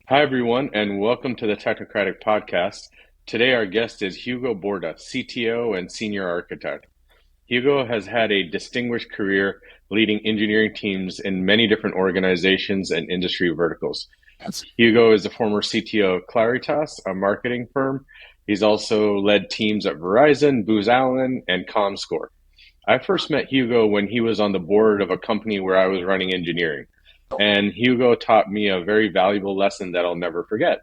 Hi, everyone, and welcome to the Technocratic Podcast. Today, our guest is Hugo Borda, CTO and Senior Architect. Hugo has had a distinguished career leading engineering teams in many different organizations and industry verticals. Hugo is the former CTO of Claritas, a marketing firm. He's also led teams at Verizon, Booz Allen, and Comscore. I first met Hugo when he was on the board of a company where I was running engineering. And Hugo taught me a very valuable lesson that I'll never forget.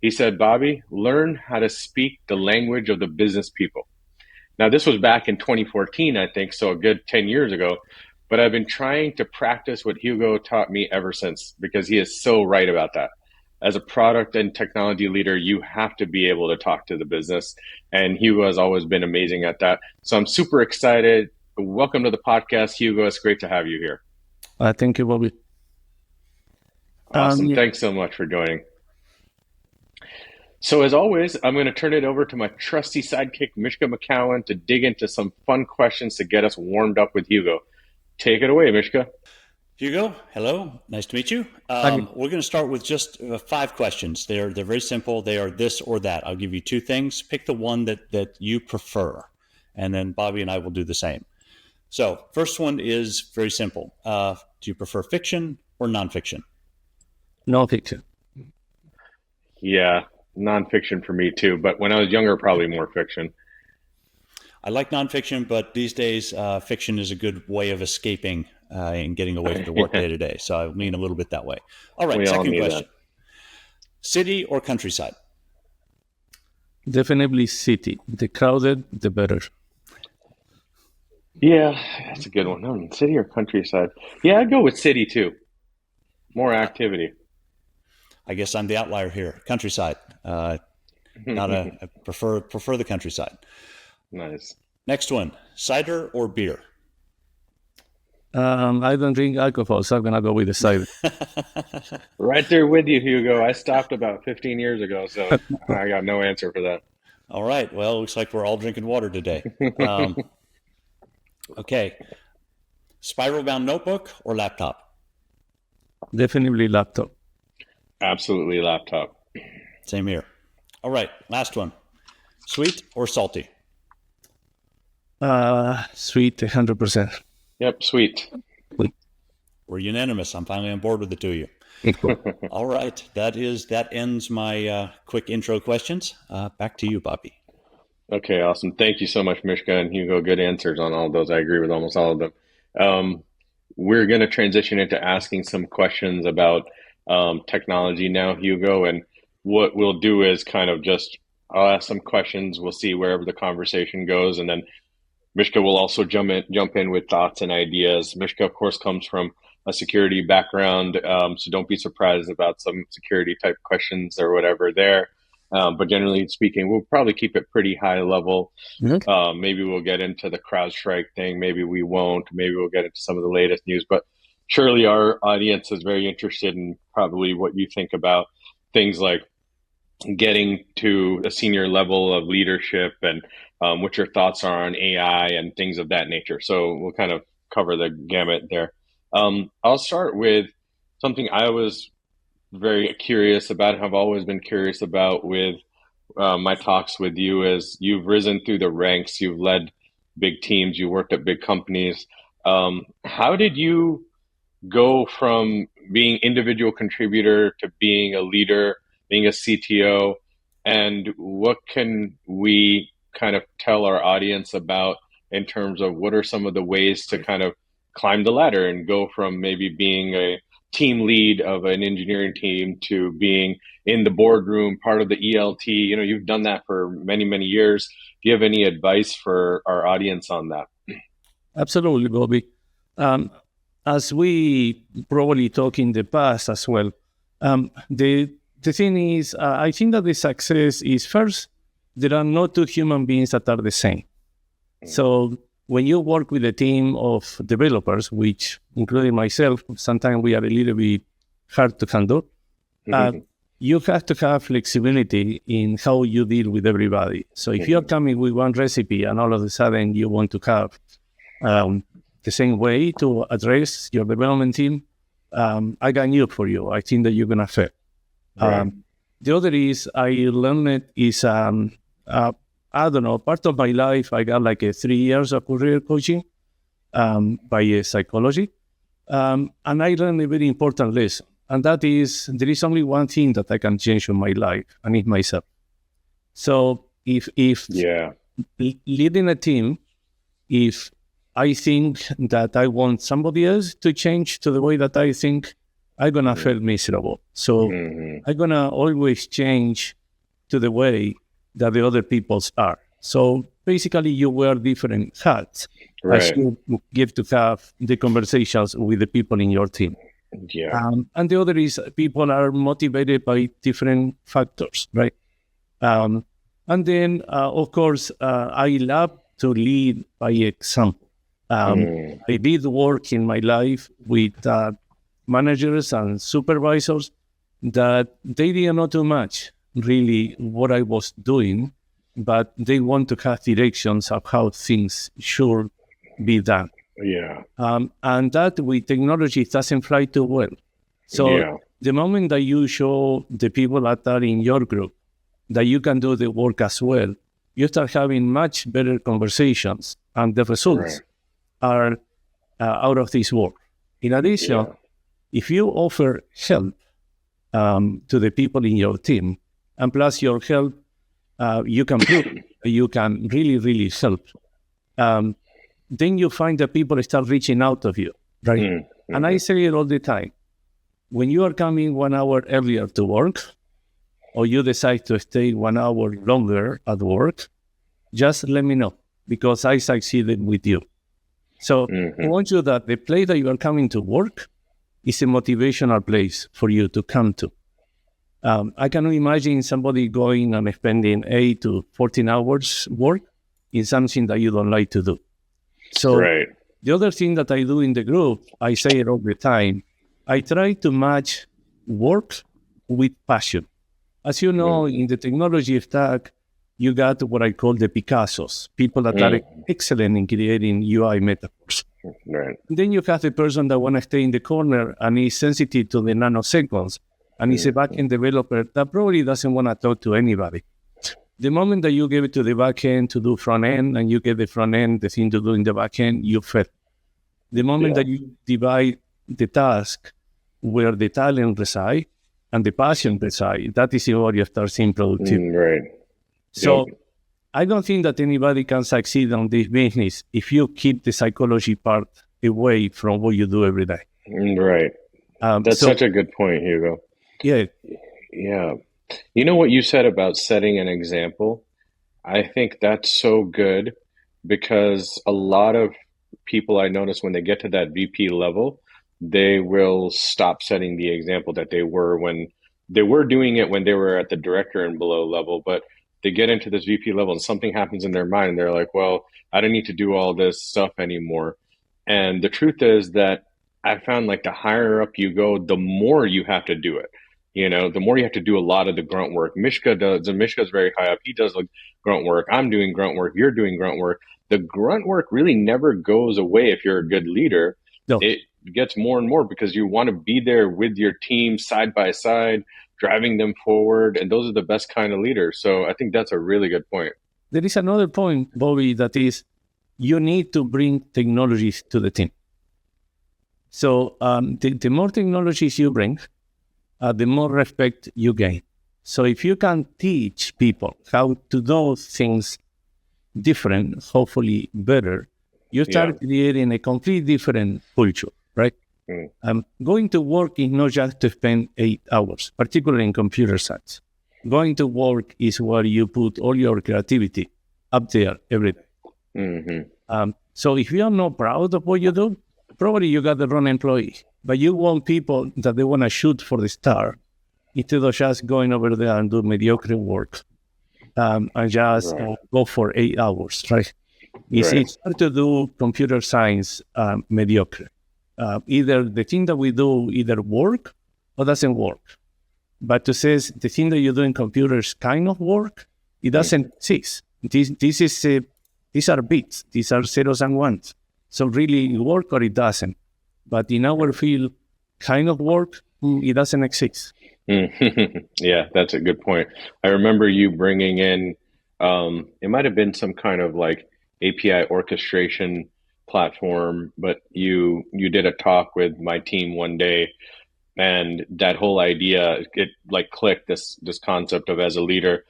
He said, Bobby, learn how to speak the language of the business people. Now, this was back in 2014, I think, so a good 10 years ago. But I've been trying to practice what Hugo taught me ever since because he is so right about that. As a product and technology leader, you have to be able to talk to the business. And Hugo has always been amazing at that. So I'm super excited. Welcome to the podcast, Hugo. It's great to have you here. Thank you, Bobby. Awesome. Thanks so much for joining. So as always, I'm going to turn it over to my trusty sidekick, Mishka McCowan, to dig into some fun questions to get us warmed up with Hugo. Take it away, Mishka. Hugo, hello. Nice to meet you. We're going to start with just 5 questions. They're very simple. They are this or that. I'll give you 2 things. Pick the one that you prefer, and then Bobby and I will do the same. So first one is very simple. Do you prefer fiction or nonfiction? Nonfiction. Yeah, nonfiction for me too. But when I was younger, probably more fiction. I like nonfiction, but these days, fiction is a good way of escaping and getting away from the work day to day. So I lean a little bit that way. All right, second question. That. City or countryside? Definitely city. The crowded, the better. Yeah, that's a good one. City or countryside? Yeah, I'd go with city too. More activity. I guess I'm the outlier here. Countryside. I prefer the countryside. Nice. Next one, cider or beer? I don't drink alcohol, so I'm going to go with the cider. Right there with you, Hugo. I stopped about 15 years ago, so I got no answer for that. All right. Well, it looks like we're all drinking water today. Okay. Spiral-bound notebook or laptop? Definitely laptop. Absolutely laptop. Same here. All right. Last one. Sweet or salty? Sweet, 100%. Yep, sweet. We're unanimous. I'm finally on board with the 2 of you. All right. That ends my quick intro questions. Back to you, Bobby. Okay, awesome. Thank you so much, Mishka and Hugo. Good answers on all of those. I agree with almost all of them. We're going to transition into asking some questions about technology now, Hugo. And what we'll do is I'll ask some questions. We'll see wherever the conversation goes. And then Mishka will also jump in with thoughts and ideas. Mishka, of course, comes from a security background. So don't be surprised about some security type questions or whatever there. But generally speaking, we'll probably keep it pretty high level. Mm-hmm. Maybe we'll get into the CrowdStrike thing. Maybe we won't. Maybe we'll get into some of the latest news. But surely our audience is very interested in probably what you think about things like getting to a senior level of leadership and what your thoughts are on AI and things of that nature. So we'll kind of cover the gamut there. I'll start with something I was very curious about and have always been curious about with my talks with you is you've risen through the ranks, you've led big teams, you worked at big companies. How did you go from being individual contributor to being a leader, being a CTO, and what can we kind of tell our audience about in terms of what are some of the ways to kind of climb the ladder and go from maybe being a team lead of an engineering team to being in the boardroom, part of the ELT? You know, you've done that for many, many years. Do you have any advice for our audience on that? Absolutely, Bobby. As we probably talked in the past as well, the thing is, I think that the success is first, there are no 2 human beings that are the same. So when you work with a team of developers, which including myself, sometimes we are a little bit hard to handle, you have to have flexibility in how you deal with everybody. So if you're coming with one recipe and all of a sudden you want to have the same way to address your development team, I got news for you. I think that you're going to fail. Right. The other is I learned it is, I don't know, part of my life, I got like 3 years of career coaching by psychology. And I learned a very important lesson. And that is, there is only one thing that I can change in my life, and it's myself. So if Yeah. leading a team, if I think that I want somebody else to change to the way that I think, I'm going to feel miserable. So I'm going to always change to the way that the other peoples are. So basically you wear different hats as Right. you get to have the conversations with the people in your team. Yeah. And the other is people are motivated by different factors, right? And then, of course, I love to lead by example. I did work in my life with managers and supervisors that they didn't know too much, really, what I was doing, but they want to have directions of how things should be done. Yeah. And that with technology doesn't fly too well. So Yeah. the moment that you show the people that are in your group that you can do the work as well, you start having much better conversations, and the results are out of this work. In addition, Yeah. if you offer help to the people in your team, and plus your help, you can prove you can really, really help, then you find that people start reaching out of you, right? And I say it all the time. When you are coming 1 hour earlier to work, or you decide to stay 1 hour longer at work, just let me know, because I succeeded with you. So I want you that the place that you are coming to work is a motivational place for you to come to. I can imagine somebody going and spending 8 to 14 hours work in something that you don't like to do. So the other thing that I do in the group, I say it all the time, I try to match work with passion. As you know, in the technology stack, you got what I call the Picassos, people that are excellent in creating UI metaphors. Right. Then you have the person that want to stay in the corner and is sensitive to the nanoseconds, and is a backend developer that probably doesn't want to talk to anybody. The moment that you give it to the backend to do front end, and you get the front end, the thing to do in the backend, you fail. The moment that you divide the task where the talent reside and the passion reside, that is where you start seeing productivity. Right. So I don't think that anybody can succeed on this business if you keep the psychology part away from what you do every day. Right. That's such a good point, Hugo. Yeah. Yeah. You know what you said about setting an example? I think that's so good, because a lot of people I notice when they get to that VP level, they will stop setting the example that they were when they were doing it when they were at the director and below level, but they get into this VP level and something happens in their mind and they're like, well, I don't need to do all this stuff anymore. And the truth is that I found, like, the higher up you go, the more you have to do it. You know, the more you have to do a lot of the grunt work. Mishka does, and Mishka's very high up. He does like grunt work. I'm doing grunt work. You're doing grunt work. The grunt work really never goes away if you're a good leader. No. It gets more and more because you want to be there with your team side by side, driving them forward. And those are the best kind of leaders. So I think that's a really good point. There is another point, Bobby, that is you need to bring technologies to the team. So the more technologies you bring, the more respect you gain. So if you can teach people how to do things different, hopefully better, you start creating a completely different culture, right? Going to work is not just to spend 8 hours, particularly in computer science. Going to work is where you put all your creativity up there every day. So if you are not proud of what you do, probably you got the wrong employee. But you want people that they want to shoot for the star instead of just going over there and do mediocre work and just go for 8 hours, right? It's hard to do computer science mediocre. Either the thing that we do either work or doesn't work. But to say the thing that you do in computers kind of work, it doesn't exist. These are bits. These are zeros and ones. So really it works or it doesn't. But in our field, kind of work, it doesn't exist. Yeah, that's a good point. I remember you bringing in, it might have been some kind of like API orchestration platform, but you did a talk with my team one day, and that whole idea, it like clicked this concept of, as a leader,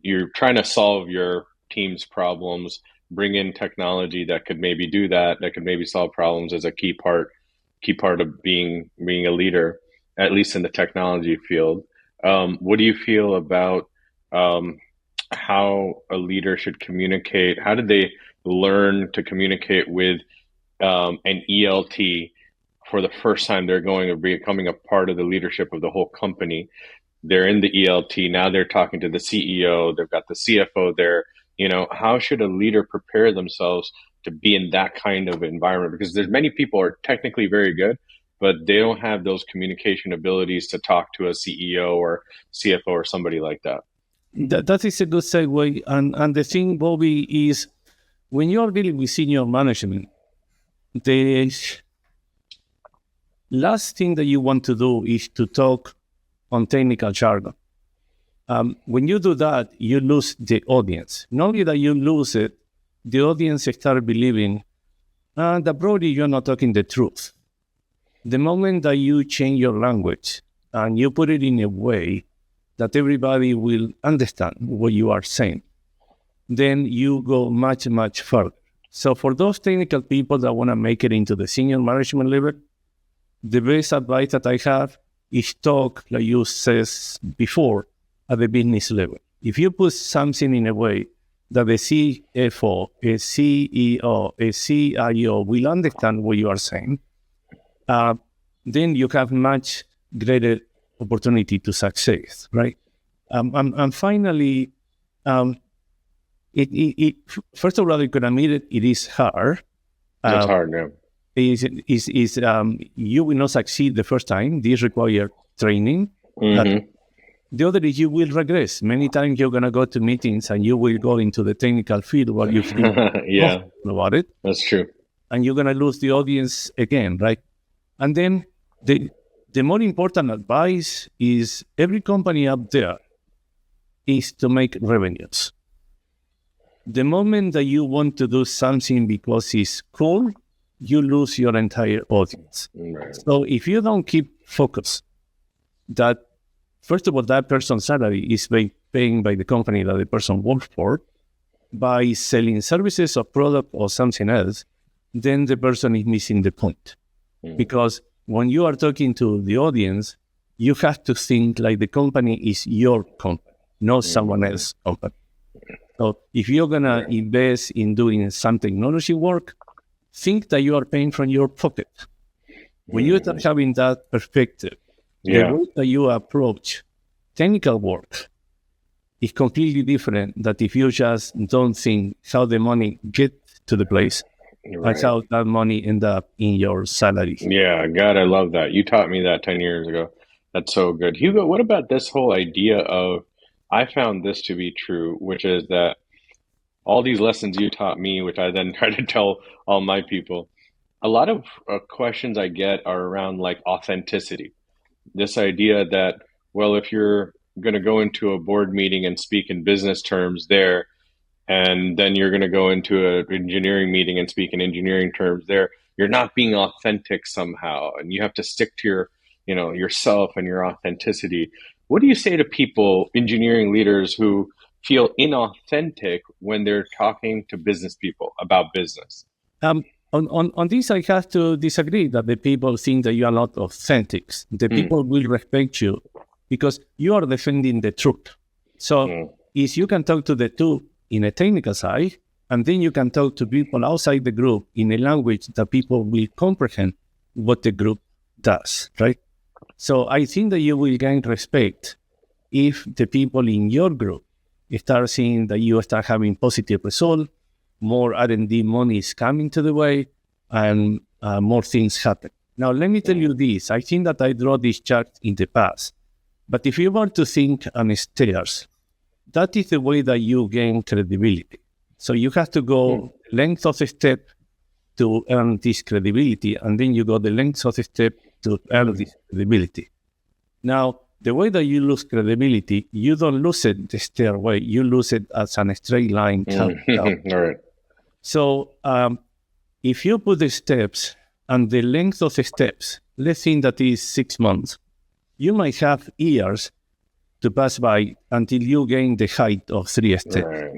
you're trying to solve your team's problems, bring in technology that could maybe do that, that could maybe solve problems, as a key part of being a leader, at least in the technology field. What do you feel about um, how a leader should communicate? How did they learn to communicate with an ELT for the first time they're going or becoming a part of the leadership of the whole company? They're in the ELT. Now they're talking to the CEO. They've got the CFO there. How should a leader prepare themselves to be in that kind of environment? Because there's many people are technically very good, but they don't have those communication abilities to talk to a CEO or CFO or somebody like that. That is a good segue. And the thing, Bobby, is when you are dealing with senior management, the last thing that you want to do is to talk on technical jargon. When you do that, you lose the audience. Not only that you lose it, the audience start believing that probably you're not talking the truth. The moment that you change your language and you put it in a way that everybody will understand what you are saying, then you go much, much further. So for those technical people that want to make it into the senior management level, the best advice that I have is talk, like you said before, at the business level. If you put something in a way that the CFO, a CEO, a CIO will understand what you are saying, then you have much greater opportunity to success, right? And finally, first of all, you can admit it is hard. It's hard now. You will not succeed the first time. This requires training. Mm-hmm. The other is you will regress. Many times you're going to go to meetings and you will go into the technical field where you feel Yeah, about it. that's true. And you're going to lose the audience again, right? And then the more important advice is every company up there is to make revenues. The moment that you want to do something because it's cool, you lose your entire audience. Right. So if you don't keep focus that, first of all, that person's salary is paying by the company that the person works for, by selling services or product or something else, then the person is missing the point. Because when you are talking to the audience, you have to think like the company is your company, not someone else's company. So if you're going to invest in doing some technology work, think that you are paying from your pocket. When you start having that perspective, the way that you approach technical work is completely different than if you just don't think how the money gets to the place and how that money end up in your salary. Yeah, God, I love that. You taught me that 10 years ago. That's so good. Hugo, what about this whole idea of, I found this to be true, which is that all these lessons you taught me, which I then try to tell all my people, a lot of questions I get are around like authenticity. This idea that, well, if you're going to go into a board meeting and speak in business terms there, and then you're going to go into an engineering meeting and speak in engineering terms there, you're not being authentic somehow, and you have to stick to yourself and your authenticity. What do you say to people, engineering leaders, who feel inauthentic when they're talking to business people about business? On this, I have to disagree that the people think that you are not authentic. The people will respect you because you are defending the truth. So if you can talk to the two in a technical side, and then you can talk to people outside the group in a language that people will comprehend what the group does, right? So I think that you will gain respect if the people in your group start seeing that you start having positive results, more R&D money is coming to the way, and more things happen. Now, let me tell you this. I think that I draw this chart in the past. But if you want to think on stairs, that is the way that you gain credibility. So you have to go length of a step to earn this credibility, and then you go the length of a step to earn this credibility. Now, the way that you lose credibility, you don't lose it the stairway, you lose it as a straight line coming down. All right. So if you put the steps and the length of the steps, let's think that is 6 months, you might have years to pass by until you gain the height of 3 steps. Right.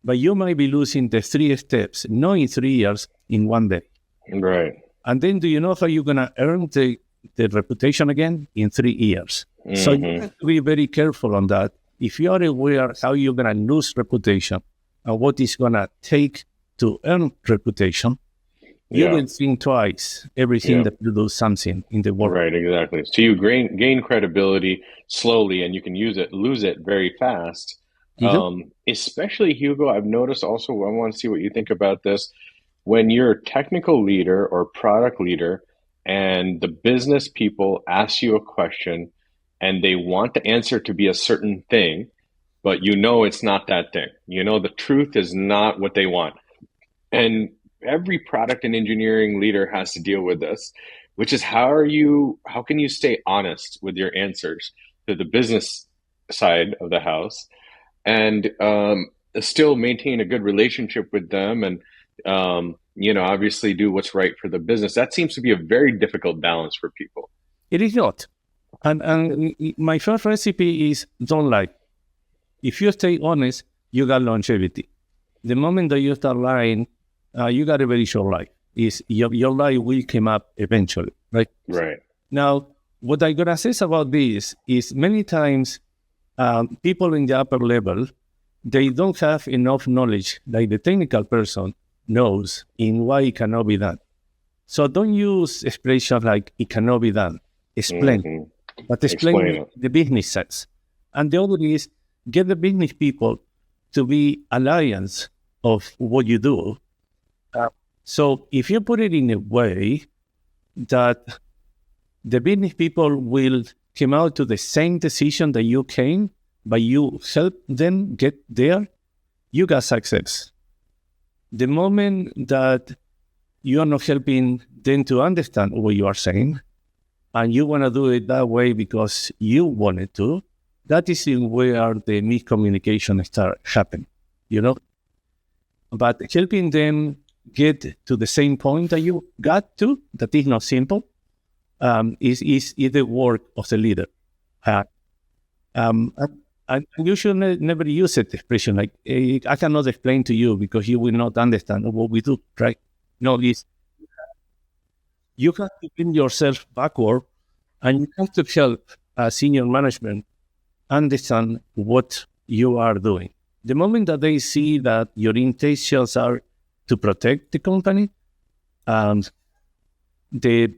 But you might be losing the 3 steps, not in 3 years, in 1 day. Right. And then do you know how you're going to earn the reputation again? In 3 years. Mm-hmm. So you have to be very careful on that. If you are aware how you're going to lose reputation and what it's going to take to earn reputation, you will think twice everything that you do something in the world. Right, exactly. So you gain credibility slowly, and you can lose it very fast. Especially, Hugo, I've noticed also, I want to see what you think about this. When you're a technical leader or product leader and the business people ask you a question and they want the answer to be a certain thing, but you know it's not that thing. You know the truth is not what they want. And every product and engineering leader has to deal with this, which is how can you stay honest with your answers to the business side of the house and still maintain a good relationship with them and obviously do what's right for the business. That seems to be a very difficult balance for people. It is not. And my first recipe is don't lie. If you stay honest, you got longevity. The moment that you start lying, you got a very short life. Your life will come up eventually, right? Right. Now, what I'm going to say about this is many times people in the upper level, they don't have enough knowledge like the technical person knows in why it cannot be done. So don't use expressions like it cannot be done. Explain. But explain the business sense. And the other is get the business people to be alliance of what you do. So if you put it in a way that the business people will come out to the same decision that you came, but you help them get there, you got success. The moment that you are not helping them to understand what you are saying, and you want to do it that way because you wanted to, that is where the miscommunication start happening, But helping them get to the same point that you got to, that is not simple, is the work of the leader. And you should never use that expression like, I cannot explain to you because you will not understand what we do, right? No, you have to bring yourself backward and you have to help senior management understand what you are doing. The moment that they see that your intentions are to protect the company, the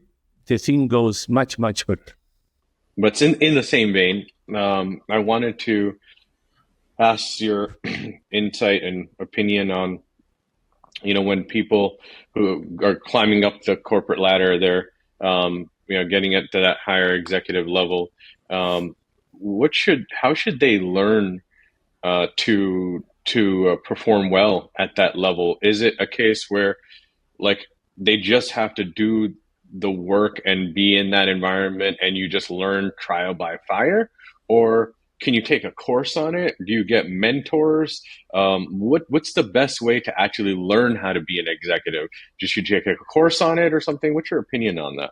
thing goes much, much better. But in the same vein, I wanted to ask your insight and opinion on, when people who are climbing up the corporate ladder, they're, getting it to that higher executive level. How should they learn to perform well at that level? Is it a case where they just have to do the work and be in that environment and you just learn trial by fire? Or can you take a course on it? Do you get mentors? What's the best way to actually learn how to be an executive? Should you take a course on it or something? What's your opinion on that?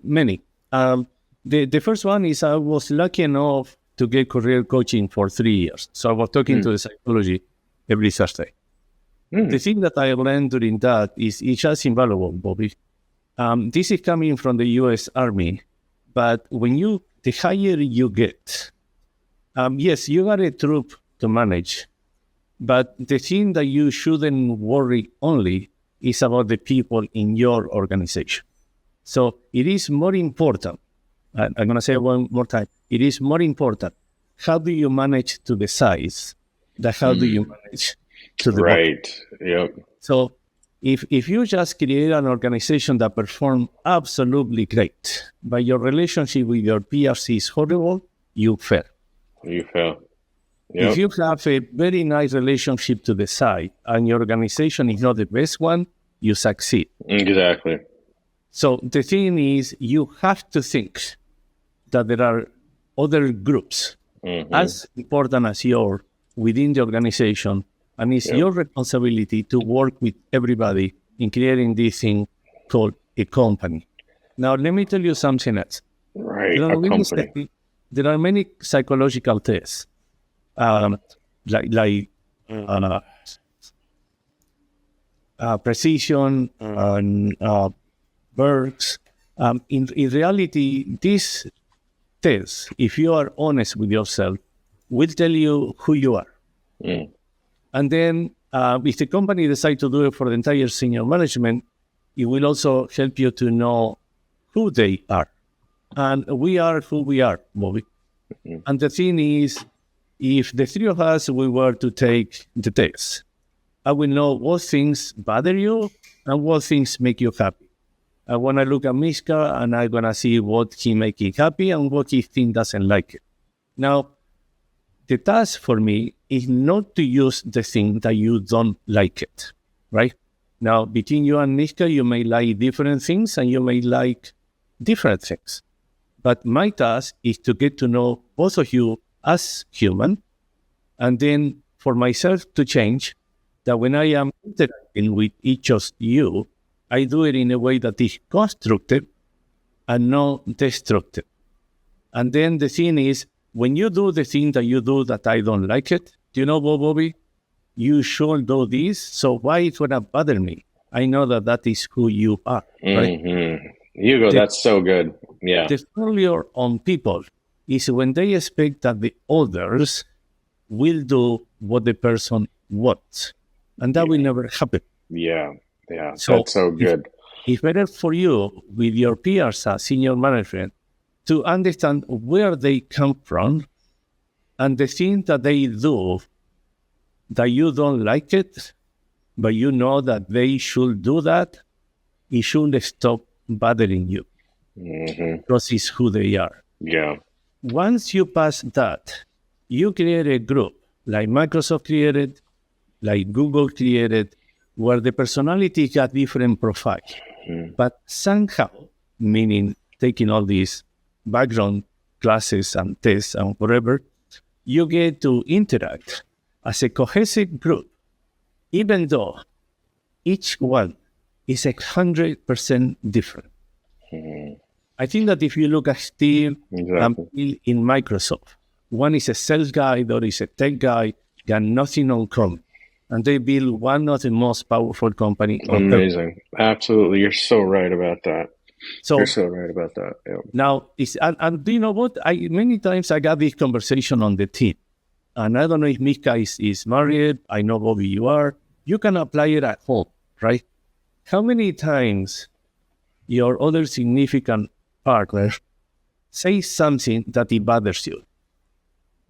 Many. The first one is I was lucky enough to get career coaching for 3 years. So I was talking to the psychology every Thursday. The thing that I learned during that is it's just invaluable, Bobby. This is coming from the U.S. Army, but the higher you get, yes, you got a troop to manage, but the thing that you shouldn't worry only is about the people in your organization. So it is more important, I'm going to say it one more time, it is more important how do you manage to the size than how do you manage to the right. Yep. So if you just create an organization that performs absolutely great, but your relationship with your PRC is horrible, you fail. You fail. Yep. If you have a very nice relationship to the side and your organization is not the best one, you succeed. Exactly. So the thing is, you have to think that there are other groups as important as yours within the organization, and it's your responsibility to work with everybody in creating this thing called a company. Now, let me tell you something else. Right, a company. There are many psychological tests, like precision and Bergs. In reality, these tests, if you are honest with yourself, will tell you who you are. And then if the company decides to do it for the entire senior management, it will also help you to know who they are. And we are who we are, Bobby. And the thing is, if the three of us, we were to take the test, I will know what things bother you and what things make you happy. I want to look at Mishka and I'm going to see what he makes him happy and what he thinks doesn't like it. Now, the task for me is not to use the thing that you don't like it, right? Now, between you and Mishka, you may like different things and you may like different things. But my task is to get to know both of you as human, and then for myself to change that when I am interacting with each of you, I do it in a way that is constructive and not destructive. And then the thing is, when you do the thing that you do that I don't like it, do you know, Bobby, you should do this, so why it's going to bother me? I know that is who you are, right? Hugo, that's so good. Yeah. The failure on people is when they expect that the others will do what the person wants. And that will never happen. Yeah. So that's so good. It's better for you with your peers as senior management to understand where they come from and the things that they do that you don't like it, but you know that they should do that, it shouldn't stop bothering you because it's who they are. Yeah. Once you pass that, you create a group like Microsoft created, like Google created, where the personality got different profile. But somehow, meaning taking all these background classes and tests and whatever, you get to interact as a cohesive group, even though each one is 100% different. I think that if you look at Steve and Bill in Microsoft, one is a sales guy, the other is a tech guy, got nothing on common. And they build one of the most powerful companies on earth. Amazing. Absolutely. You're so right about that. You're so right about that. Yeah. Now, and do you know what? Many times I got this conversation on the team. And I don't know if Mika is married. I know, Bobby, you are. You can apply it at home, right? How many times your other significant partner says something that it bothers you?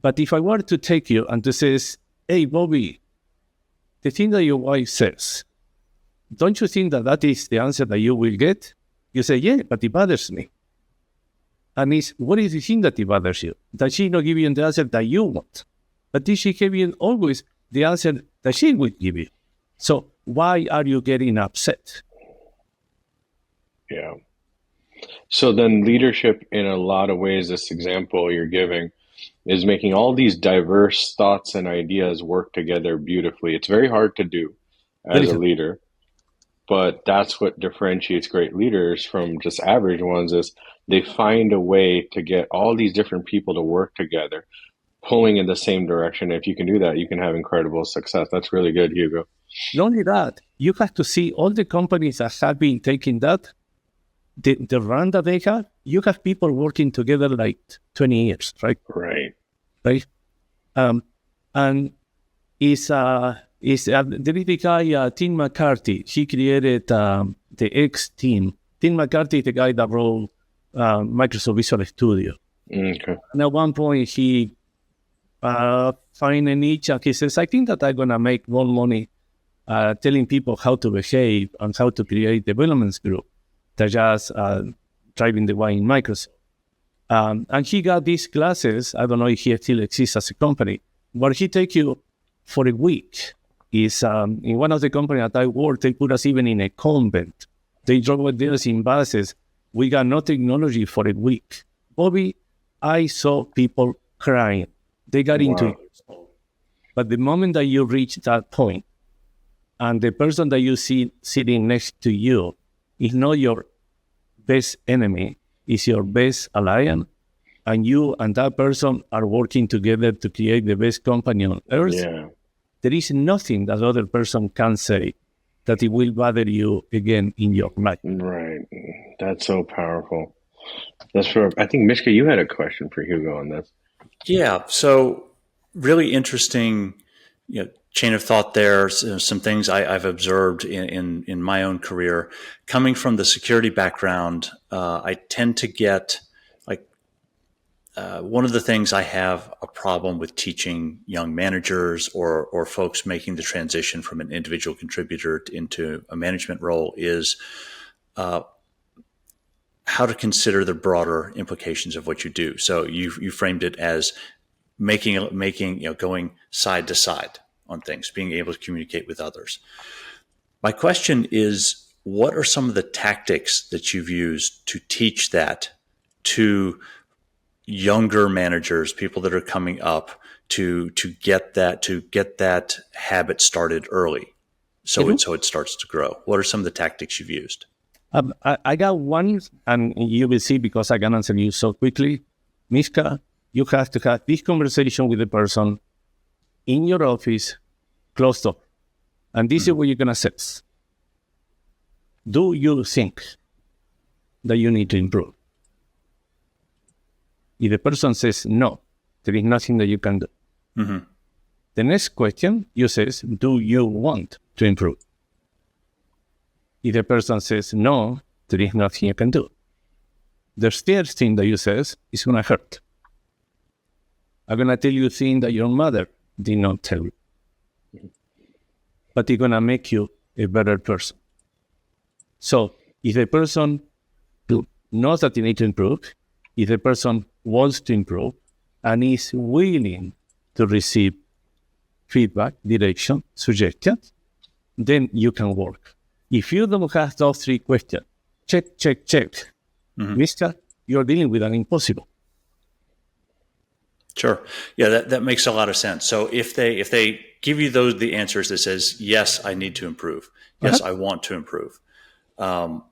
But if I were to take you and to say, hey, Bobby, the thing that your wife says, don't you think that is the answer that you will get? You say, yeah, but it bothers me. And what is the thing that it bothers you? That she not give you the answer that you want. But did she give you always the answer that she would give you? So why are you getting upset? Yeah. So then leadership, in a lot of ways, this example you're giving, is making all these diverse thoughts and ideas work together beautifully. It's very hard to do as a leader, but that's what differentiates great leaders from just average ones is they find a way to get all these different people to work together, pulling in the same direction. If you can do that, you can have incredible success. That's really good, Hugo. Not only that, you have to see all the companies that have been taking that, the run that they have, you have people working together like 20 years, right? Right. And there is the guy, Tim McCarthy. He created the X team. Tim McCarthy is the guy that wrote Microsoft Visual Studio. Okay. And at one point, he find a niche and he says, I think that I'm going to make more money telling people how to behave and how to create development group than just driving the one in Microsoft. And he got these classes, I don't know if he still exists as a company, where he take you for a week. Is in one of the companies that I work, they put us even in a convent. They drove us in buses. We got no technology for a week. Bobby, I saw people crying. They got into Wow. it. But the moment that you reach that point, and the person that you see sitting next to you is not your best enemy, is your best alliance, and you and that person are working together to create the best company on earth, Yeah. there is nothing that other person can say that it will bother you again in your life. Right. That's so powerful. That's for, I think, Mishka, you had a question for Hugo on this. Yeah. So really interesting, chain of thought there. Some things I've observed in my own career. Coming from the security background, I tend to get like one of the things I have a problem with teaching young managers or folks making the transition from an individual contributor into a management role is how to consider the broader implications of what you do. So you framed it as making going side to side on things, being able to communicate with others. My question is, what are some of the tactics that you've used to teach that to younger managers, people that are coming up, to get that habit started early, so it starts to grow? What are some of the tactics you've used? I got one, and you will see because I can answer you so quickly. Mishka, you have to have this conversation with the person in your office, closed up. And this is what you're going to assess. Do you think that you need to improve? If the person says no, there is nothing that you can do. Mm-hmm. The next question you says, do you want to improve? If the person says no, there is nothing you can do. The third thing that you says is going to hurt. I'm going to tell you things that your mother did not tell you. But it's going to make you a better person. So if the person knows that you need to improve, if the person wants to improve and is willing to receive feedback, direction, suggestions, then you can work. If you don't have those three questions, check, Mister, you're dealing with an impossible. Sure. Yeah, that makes a lot of sense. So if they give you the answers that says, yes, I need to improve. Yes, I want to improve. What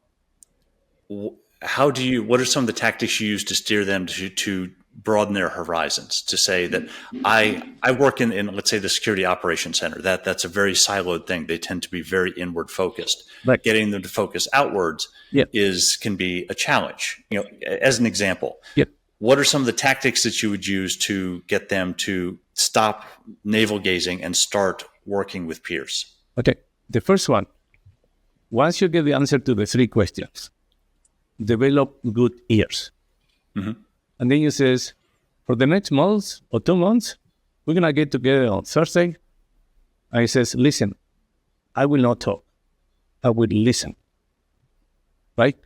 are some of the tactics you use to steer them to broaden their horizons, to say that I work in let's say the security operations center, that's a very siloed thing. They tend to be very inward focused. Right. Getting them to focus outwards can be a challenge. As an example, what are some of the tactics that you would use to get them to stop navel gazing and start working with peers? Okay. The first one, once you get the answer to the three questions, develop good ears. Mm-hmm. And then you says, for the next month or 2 months, we're going to get together on Thursday. And he says, listen, I will not talk. I will listen. Right?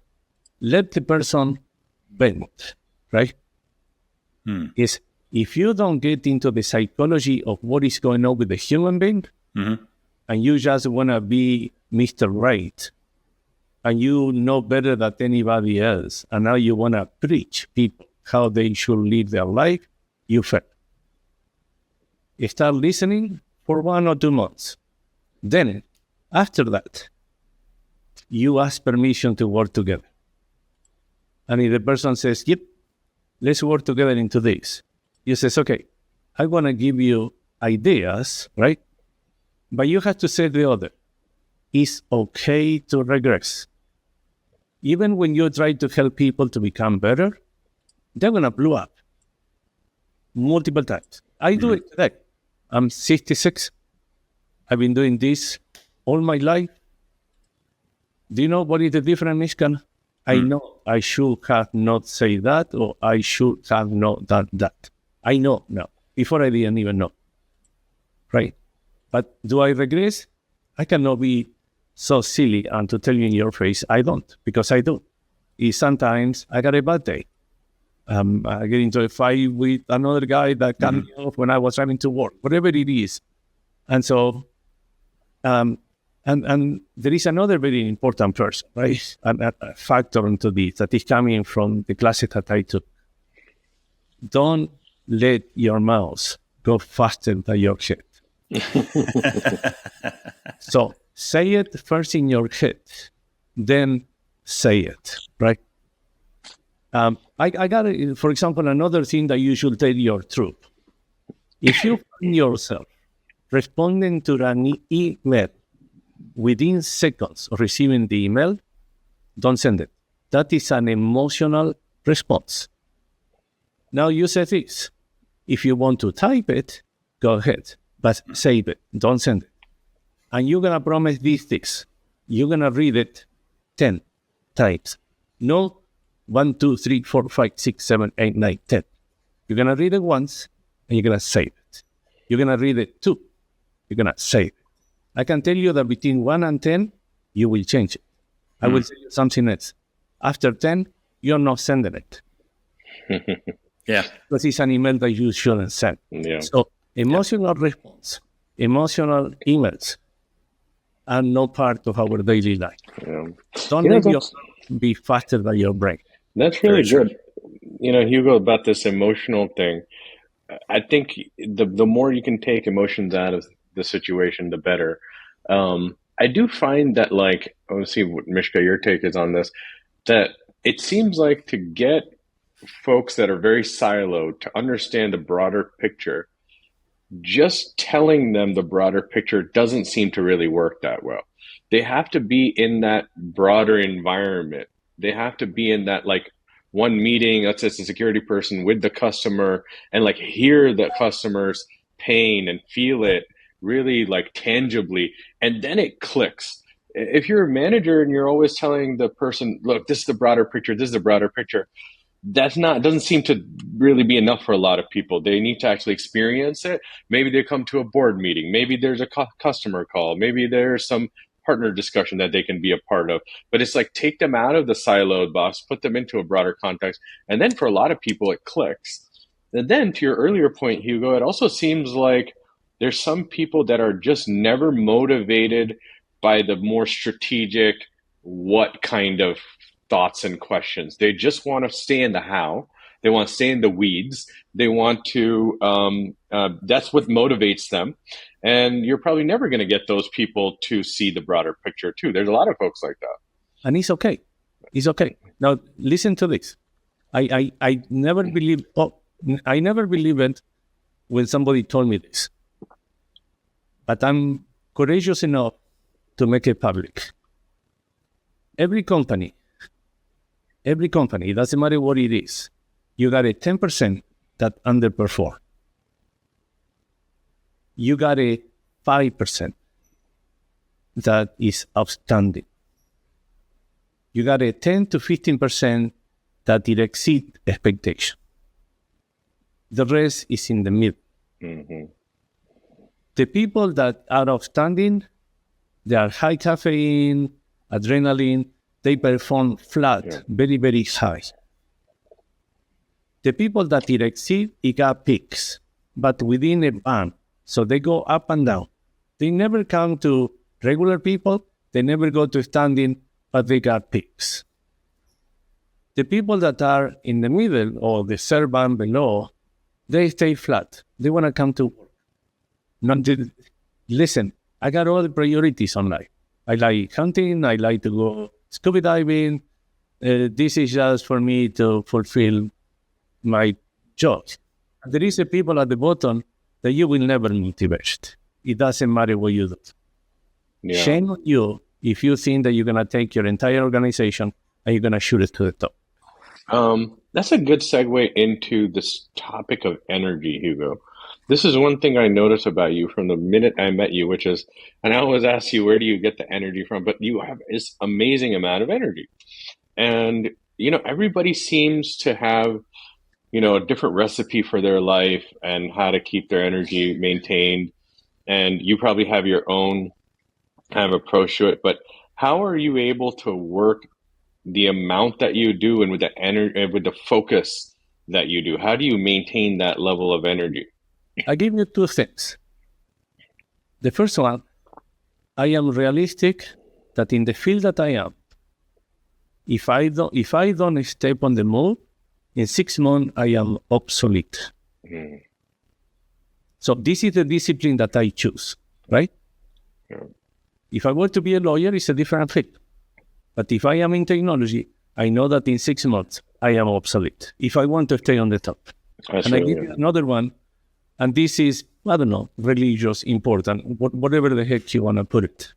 Let the person vent. Right? Is if you don't get into the psychology of what is going on with the human being, and you just want to be Mr. Right, and you know better than anybody else, and now you want to preach people how they should live their life, you fail. You start listening for 1 or 2 months. Then, after that, you ask permission to work together. And if the person says, yep, let's work together into this, you says, okay, I want to give you ideas, right? But you have to say the other. It's okay to regress. Even when you try to help people to become better, they're going to blow up multiple times. I do it today. I'm 66. I've been doing this all my life. Do you know what is the difference, Mishkan? I know I should have not said that, or I should have not done that. I know now. Before I didn't even know. Right? But do I regress? I cannot be so silly and to tell you in your face, I don't, because I do. Sometimes I got a bad day. I get into a fight with another guy that cut me off when I was having to work, whatever it is. And so, and there is another very important person, right? A factor into this that is coming from the classes that I took. don't let your mouse go faster than your head. So say it first in your head, then say it, right? I got, for example, another thing that you should tell your troop. If you find yourself responding to an email within seconds of receiving the email, don't send it. That is an emotional response. Now you say this. If you want to type it, go ahead, but save it. Don't send it. And you're going to promise these things. You're going to read it 10 times. No 1, 2, 3, 4, 5, 6, 7, 8, 9, 10. You're going to read it once, and you're going to save it. You're going to read it 2. You're going to save it. I can tell you that between 1 and 10, you will change it. I will tell you something else. After 10, you're not sending it. Yeah. Because it's an email that you shouldn't send. Yeah. So emotional response, emotional emails are not part of our daily life. Yeah. Don't let yourself be faster than your brain. That's really good. Hugo, about this emotional thing, I think the more you can take emotions out of the situation, the better. I do find that, like, let's see what Mishka, your take is on this, that it seems like to get folks that are very siloed to understand the broader picture, just telling them the broader picture doesn't seem to really work that well. They have to be in that broader environment. They have to be in that, like, one meeting, let's say it's a security person with the customer, and like hear the customer's pain and feel it really like tangibly, and then it clicks. If you're a manager and you're always telling the person, look, this is the broader picture, this is the broader picture, doesn't seem to really be enough for a lot of people. They need to actually experience it. Maybe they come to a board meeting, maybe there's a customer call, maybe there's some partner discussion that they can be a part of. But it's like, take them out of the siloed box, put them into a broader context. And then for a lot of people, it clicks. And then to your earlier point, Hugo, it also seems like there's some people that are just never motivated by the more strategic, what kind of thoughts and questions. They just want to stay in the how. They want to stay in the weeds. They want to, that's what motivates them. And you're probably never going to get those people to see the broader picture too. There's a lot of folks like that. And it's okay. It's okay. Now, listen to this. I never believed it when somebody told me this. But I'm courageous enough to make it public. Every company, it doesn't matter what it is, you got a 10% that underperform. You got a 5% that is outstanding. You got a 10 to 15% that did exceed expectation. The rest is in the middle. Mm-hmm. The people that are outstanding, they are high caffeine, adrenaline, they perform flat, very, very high. The people that did exceed, it got peaks, but within a band. So they go up and down. They never come to regular people. They never go to standing, but they got peaks. The people that are in the middle or the third band below, they stay flat. They want to come to work. Listen, I got all the priorities on life. I like hunting. I like to go scuba diving. This is just for me to fulfill my job. There is a people at the bottom that you will never motivate. It doesn't matter what you do. Yeah. Shame on you if you think that you're going to take your entire organization and you're going to shoot it to the top. That's a good segue into this topic of energy, Hugo. This is one thing I noticed about you from the minute I met you, which is, and I always ask you, where do you get the energy from? But you have this amazing amount of energy. And, everybody seems to have, a different recipe for their life and how to keep their energy maintained. And you probably have your own kind of approach to it. But how are you able to work the amount that you do and with the energy, with the focus that you do? How do you maintain that level of energy? I give you two things. The first one, I am realistic that in the field that I am, if I don't step on the moon, in 6 months, I am obsolete. Mm. So this is the discipline that I choose, right? Yeah. If I were to be a lawyer, it's a different thing. But if I am in technology, I know that in 6 months, I am obsolete if I want to stay on the top. That's And I really give you good. another one, and this is, I don't know, religious, important, whatever the heck you want to put it.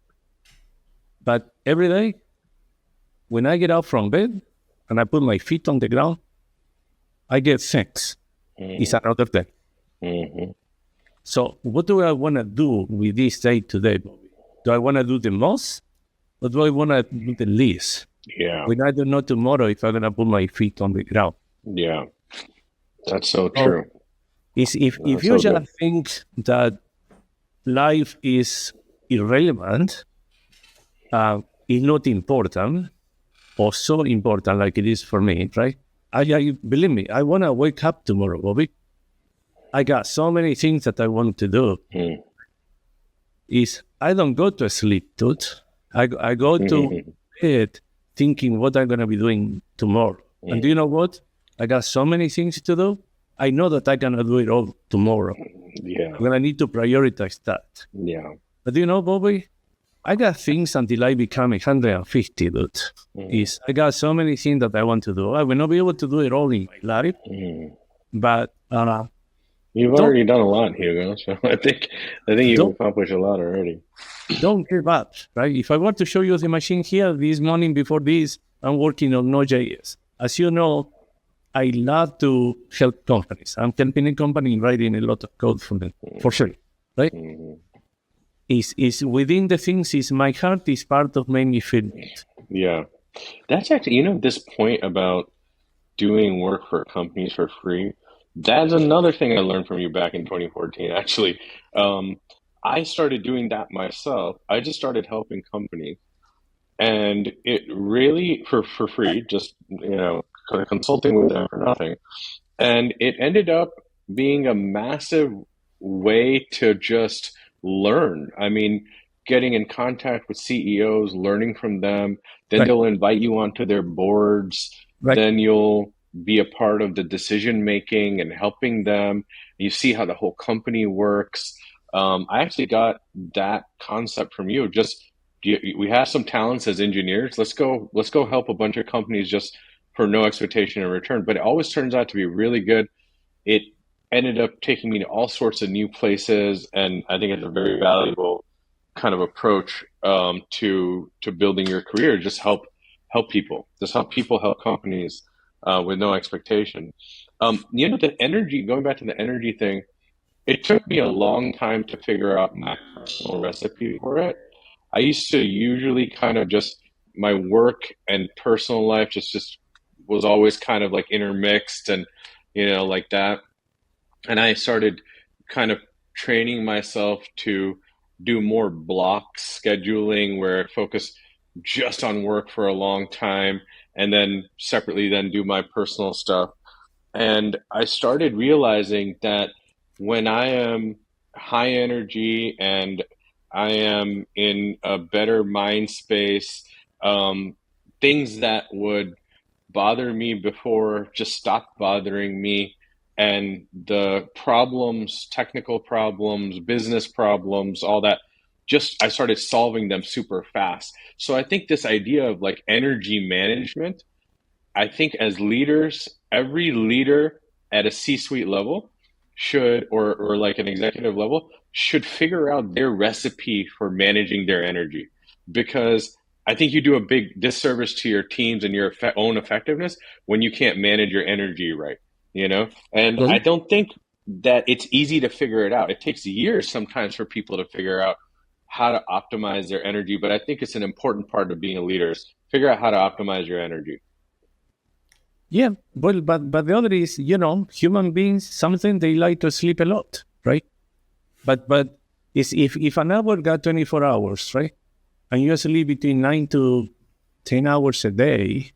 But every day, when I get out from bed and I put my feet on the ground, I get thanks. It's another day. Mm-hmm. So what do I want to do with this day today, Bobby? Do I want to do the most, or do I want to do the least? Yeah. When I don't know tomorrow if I'm going to put my feet on the ground. Yeah. That's so So true. if That's you so good. just think that life is irrelevant, is not important, or so important like it is for me, right? I believe me, I want to wake up tomorrow, Bobby. I got so many things that I want to do. Mm. I don't go to sleep, dude. I go to bed thinking what I'm going to be doing tomorrow. And do you know what? I got so many things to do. I know that I cannot do it all tomorrow. Yeah. I'm going to need to prioritize that. Yeah. But do you know, Bobby? I got things until I become 150, dude. I got so many things that I want to do. I will not be able to do it all in my life. But You've already done a lot, Hugo. So I think you've don't accomplished a lot already. don't give up, right? If I were to show you the machine here this morning before this, I'm working on Node.js. As you know, I love to help companies. I'm helping a company writing a lot of code for them, for sure, right? Is within the things, is my heart is part of many feelings. Yeah. That's actually, this point about doing work for companies for free, that's another thing I learned from you back in 2014, actually. I started doing that myself. I just started helping companies, and it really, for free, just, kind of consulting with them for nothing. And it ended up being a massive way to just learn. I mean, getting in contact with CEOs, learning from them, then Right, they'll invite you onto their boards, right, then you'll be a part of the decision making and helping them. You see how the whole company works. I actually got that concept from you. We have some talents as engineers. Let's go help a bunch of companies just for no expectation in return. But it always turns out to be really good. It ended up taking me to all sorts of new places, and I think it's a very valuable kind of approach to building your career. Just help people, help companies with no expectation. The energy. Going back to the energy thing, it took me a long time to figure out my personal recipe for it. I used to usually kind of just my work and personal life just was always kind of like intermixed and like that. And I started kind of training myself to do more block scheduling where I focus just on work for a long time and then separately then do my personal stuff. And I started realizing that when I am high energy and I am in a better mind space, things that would bother me before just stop bothering me. And the problems, technical problems, business problems, all that, I started solving them super fast. So I think this idea of like energy management, I think as leaders, every leader at a C-suite level should, or like an executive level, should figure out their recipe for managing their energy. Because I think you do a big disservice to your teams and your own effectiveness when you can't manage your energy right, And I right. don't think that it's easy to figure it out. It takes years sometimes for people to figure out how to optimize their energy, but I think it's an important part of being a leader is figure out how to optimize your energy. Yeah, well, but the other is, human beings, something they like to sleep a lot, right? But is if an hour got 24 hours, right? And you sleep between 9 to 10 hours a day,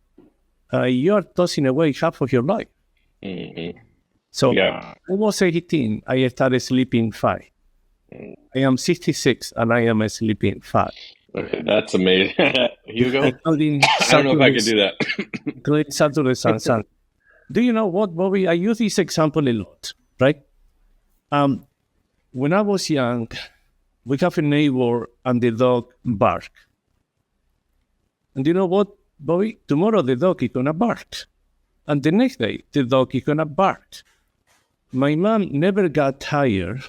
you're tossing away half of your life. Mm-hmm. So Yeah. I was 18, I started sleeping 5. I am 66 and I am sleeping 5. Okay, that's amazing. Hugo, Including I don't know if I could Saturdays, do that. including Saturdays and Sundays. do you know what, Bobby? I use this example a lot, right? When I was young, we have a neighbor and the dog bark. And you know what, Bobby? Tomorrow the dog is going to bark. And the next day, the dog is going to bark. My mom never got tired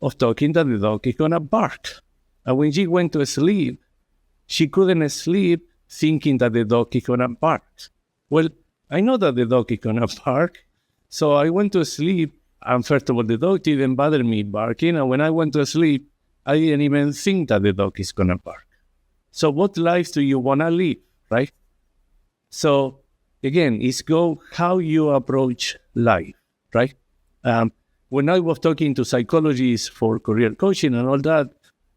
of talking that the dog is going to bark. And when she went to sleep, she couldn't sleep thinking that the dog is going to bark. Well, I know that the dog is going to bark. So I went to sleep. And first of all, the dog didn't bother me barking. And when I went to sleep, I didn't even think that the dog is going to bark. So what life do you want to live, right? So again, it's how you approach life, right? When I was talking to psychologists for career coaching and all that,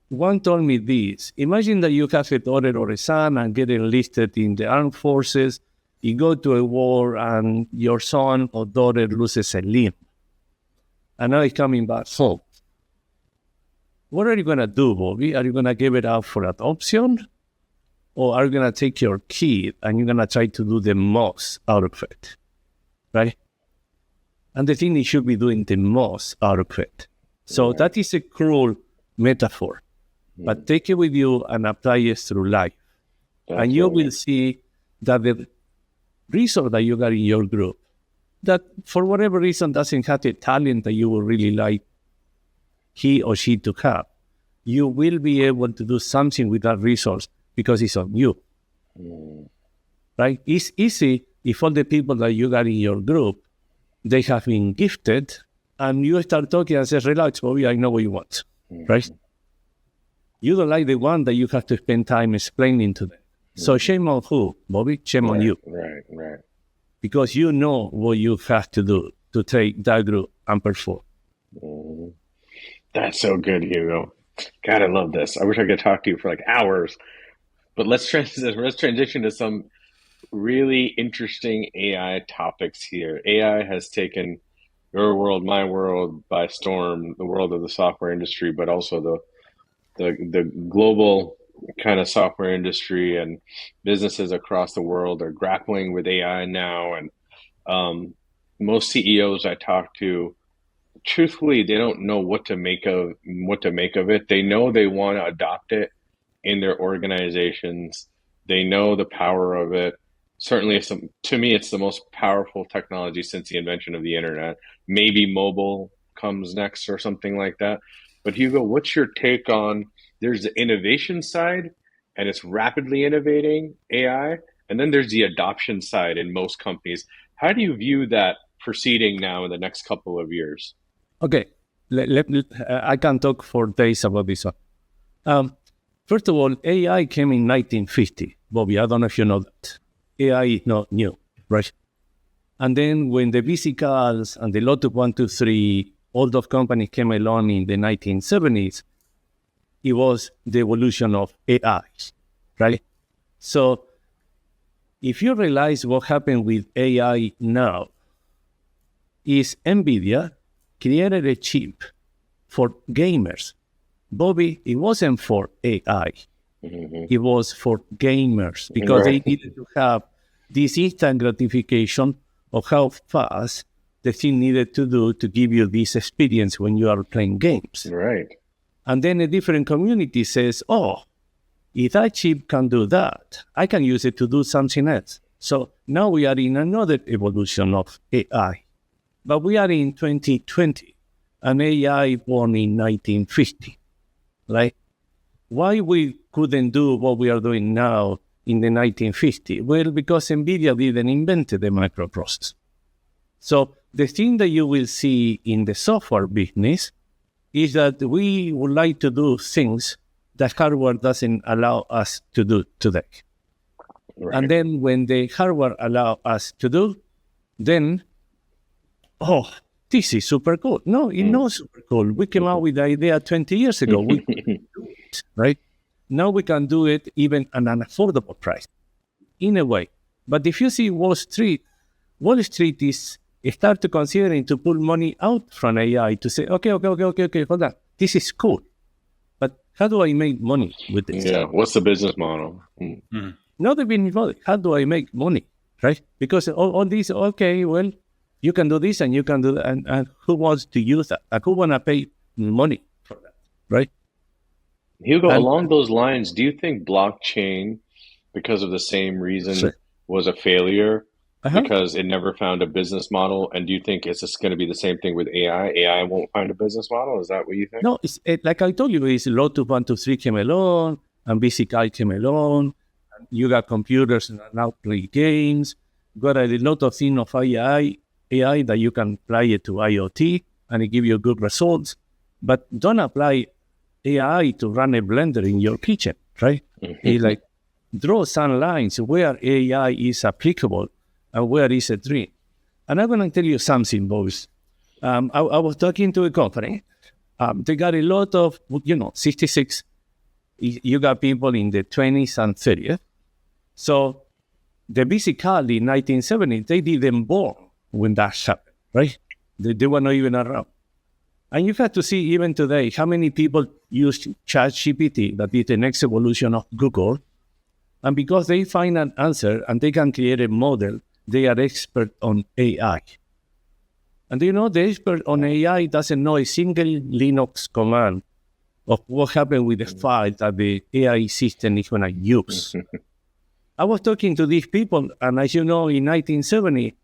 one told me this: imagine that you have a daughter or a son and get enlisted in the armed forces. You go to a war and your son or daughter loses a limb. And now he's coming back home. What are you going to do, Bobby? Are you going to give it out for adoption? Or are you going to take your kid and you're going to try to do the most out of it? Right? And the thing is, you should be doing the most out of it. So that is a cruel metaphor. But take it with you and apply it through life. And you will see that the resource that you got in your group, that for whatever reason doesn't have the talent that you would really like he or she to have, you will be able to do something with that resource because it's on you. Right? It's easy if all the people that you got in your group, they have been gifted, and you start talking and say, relax, Bobby, I know what you want. Right? You don't like the one that you have to spend time explaining to them. So shame on who, Bobby? Shame on you. Right. Because you know what you have to do to take that group and perform. That's so good, Hugo. God, I love this. I wish I could talk to you for like hours. But let's transition to some really interesting AI topics here. AI has taken your world, my world by storm, the world of the software industry, but also the global kind of software industry, and businesses across the world are grappling with AI now. And most CEOs I talk to, truthfully, they don't know what to make of it. They know they want to adopt it in their organizations. They know the power of it. Certainly, to me, it's the most powerful technology since the invention of the internet. Maybe mobile comes next or something like that. But Hugo, what's your take on, there's the innovation side, and it's rapidly innovating AI, and then there's the adoption side in most companies. How do you view that proceeding now in the next couple of years? Okay, I can talk for days about this one. First of all, AI came in 1950. Bobby, I don't know if you know that. AI is not new, right? And then when the VC and the Lotus 123, all those companies came along in the 1970s, it was the evolution of AI, right? So if you realize what happened with AI now, is NVIDIA created a chip for gamers. Bobby, it wasn't for AI. It was for gamers because they needed to have this instant gratification of how fast the thing needed to do to give you this experience when you are playing games. Right. And then a different community says, oh, if that chip can do that, I can use it to do something else. So now we are in another evolution of AI. But we are in 2020, and AI born in 1950, right? Why we couldn't do what we are doing now in the 1950s? Well, because NVIDIA didn't invent the microprocessor. So the thing that you will see in the software business is that we would like to do things that hardware doesn't allow us to do today. Right. And then when the hardware allow us to do, then, oh, this is super cool. No, it's not super cool. We came out with the idea 20 years ago. We couldn't do it, right? Now we can do it even at an affordable price, in a way. But if you see Wall Street is start to considering to pull money out from AI to say, okay, hold on. This is cool. But how do I make money with this? Yeah, what's the business model? Not the business model. How do I make money? right? Because all these, okay, well, you can do this and you can do that, and who wants to use that? Like, who want to pay money for that, right? Hugo, And along those lines, do you think blockchain, because of the same so, reason, was a failure uh-huh. because it never found a business model? And do you think it's just going to be the same thing with AI? AI won't find a business model? Is that what you think? No, like I told you, it's Lotus 123 came along, and BCI came along. You got computers that now play games. Got a lot of things of AI that you can apply it to IoT, and it give you good results. But don't apply AI to run a blender in your kitchen, right? It's like draw some lines where AI is applicable and where is a dream. And I'm going to tell you something, boys. I was talking to a company. They got a lot of, 66. You got people in the 20s and 30s. So the basically in 1970, they didn't born when that happened, right? They were not even around. And you have to see even today how many people use ChatGPT, that is the next evolution of Google. And because they find an answer and they can create a model, they are expert on AI. And the expert on AI doesn't know a single Linux command of what happened with the file that the AI system is going to use. I was talking to these people, and as you know, in 1970,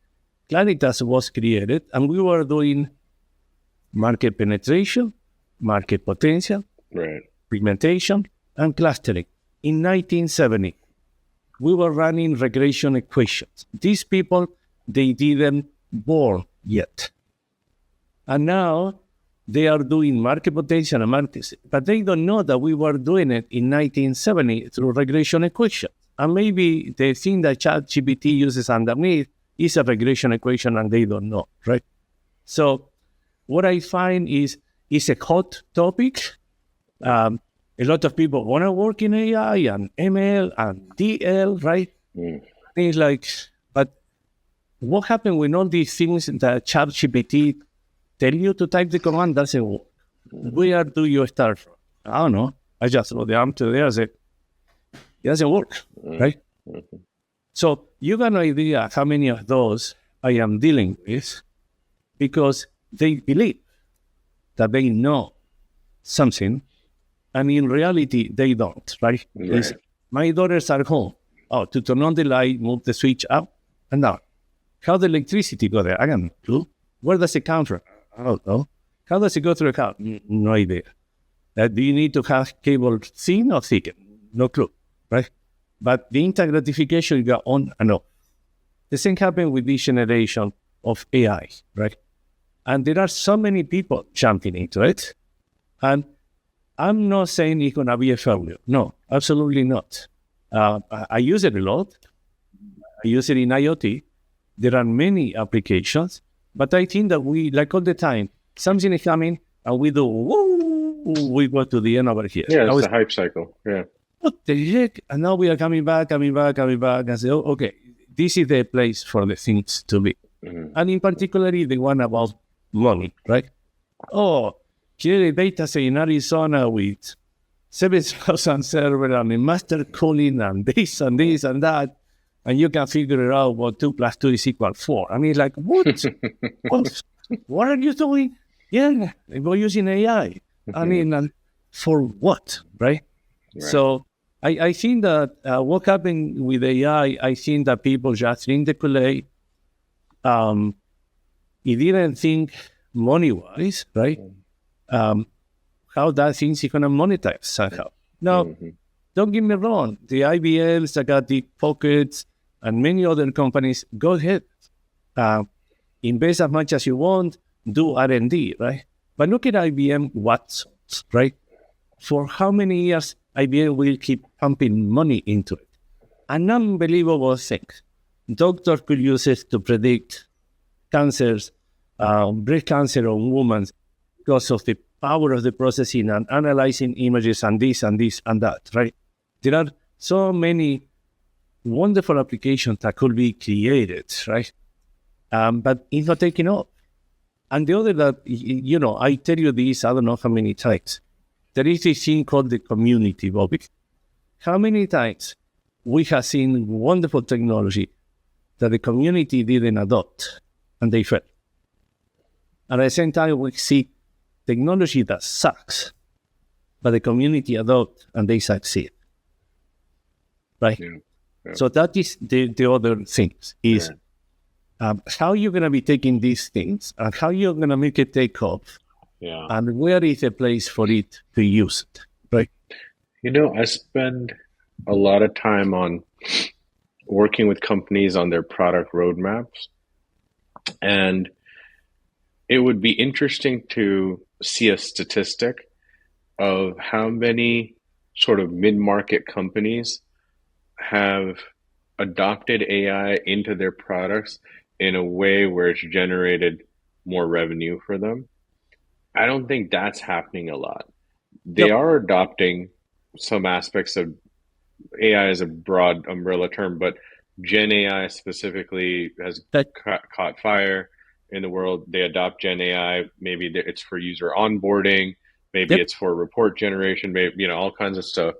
Claritas was created, and we were doing market penetration, market potential, Right. segmentation, and clustering. In 1970, we were running regression equations. These people, they didn't born yet. And now they are doing market potential and market, but they don't know that we were doing it in 1970 through regression equations. And maybe the thing that ChatGPT uses underneath is a regression equation and they don't know, right? So what I find is it's a hot topic. A lot of people want to work in AI and ML and DL, right? It's like, but what happened when all these things that ChatGPT tell you to type the command doesn't work? Where do you start from? I don't know. I just throw the arm to there and say, it doesn't work, right? So you got an idea how many of those I am dealing with because they believe that they know something, and in reality, they don't, right? Right. My daughters are home. Oh, to turn on the light, move the switch up and down. How the electricity go there? I don't know. Where does it come from? I don't know. How does it go through the house? No idea. Do you need to have cable thin or thick? No clue, right? But the instant gratification you got on and off. The same happened with this generation of AI, right? And there are so many people jumping into it. And I'm not saying it's going to be a failure. No, absolutely not. I use it a lot. I use it in IoT. There are many applications. But I think that we, like all the time, something is coming and we do, woo, we go to the end over here. Yeah, it's the hype cycle. Yeah. What the heck? And now we are coming back, and say, oh, okay, this is the place for the things to be. And in particular, the one about money, right? Oh, here a data center in Arizona with 7,000 servers and a master cooling and this and this and that. And you can figure out what 2 + 2 is equal 4. I mean, like, what? What are you doing? Yeah, we're using AI. I mean, for what, right? So I think that what happened with AI, I think that people just drink the Kool-Aid. He didn't think money-wise, right? How that thing is going to monetize somehow. Now, don't get me wrong. The IBMs that got deep pockets and many other companies, go ahead. Invest as much as you want, do R&D, right? But look at IBM Watsons, right? For how many years IBM will keep pumping money into it? An unbelievable thing. Doctors could use it to predict cancers, breast cancer on women because of the power of the processing and analyzing images and this and this and that, right? There are so many wonderful applications that could be created, right? But it's not taking off. And the other that, I tell you this, I don't know how many times. There is this thing called the community, Bobby. How many times we have seen wonderful technology that the community didn't adopt and they failed. And at the same time, we see technology that sucks, but the community adopt and they succeed. Right? Yeah. Yeah. So that is the other things is how you're going to be taking these things and how you're going to make it take off. Yeah. And where is a place for it to use it, right? I spend a lot of time on working with companies on their product roadmaps. And it would be interesting to see a statistic of how many sort of mid-market companies have adopted AI into their products in a way where it's generated more revenue for them. I don't think that's happening a lot. They Yep. are adopting some aspects of AI as a broad umbrella term, but Gen AI specifically has caught fire in the world. They adopt Gen AI. Maybe it's for user onboarding. Maybe Yep. it's for report generation. Maybe, all kinds of stuff.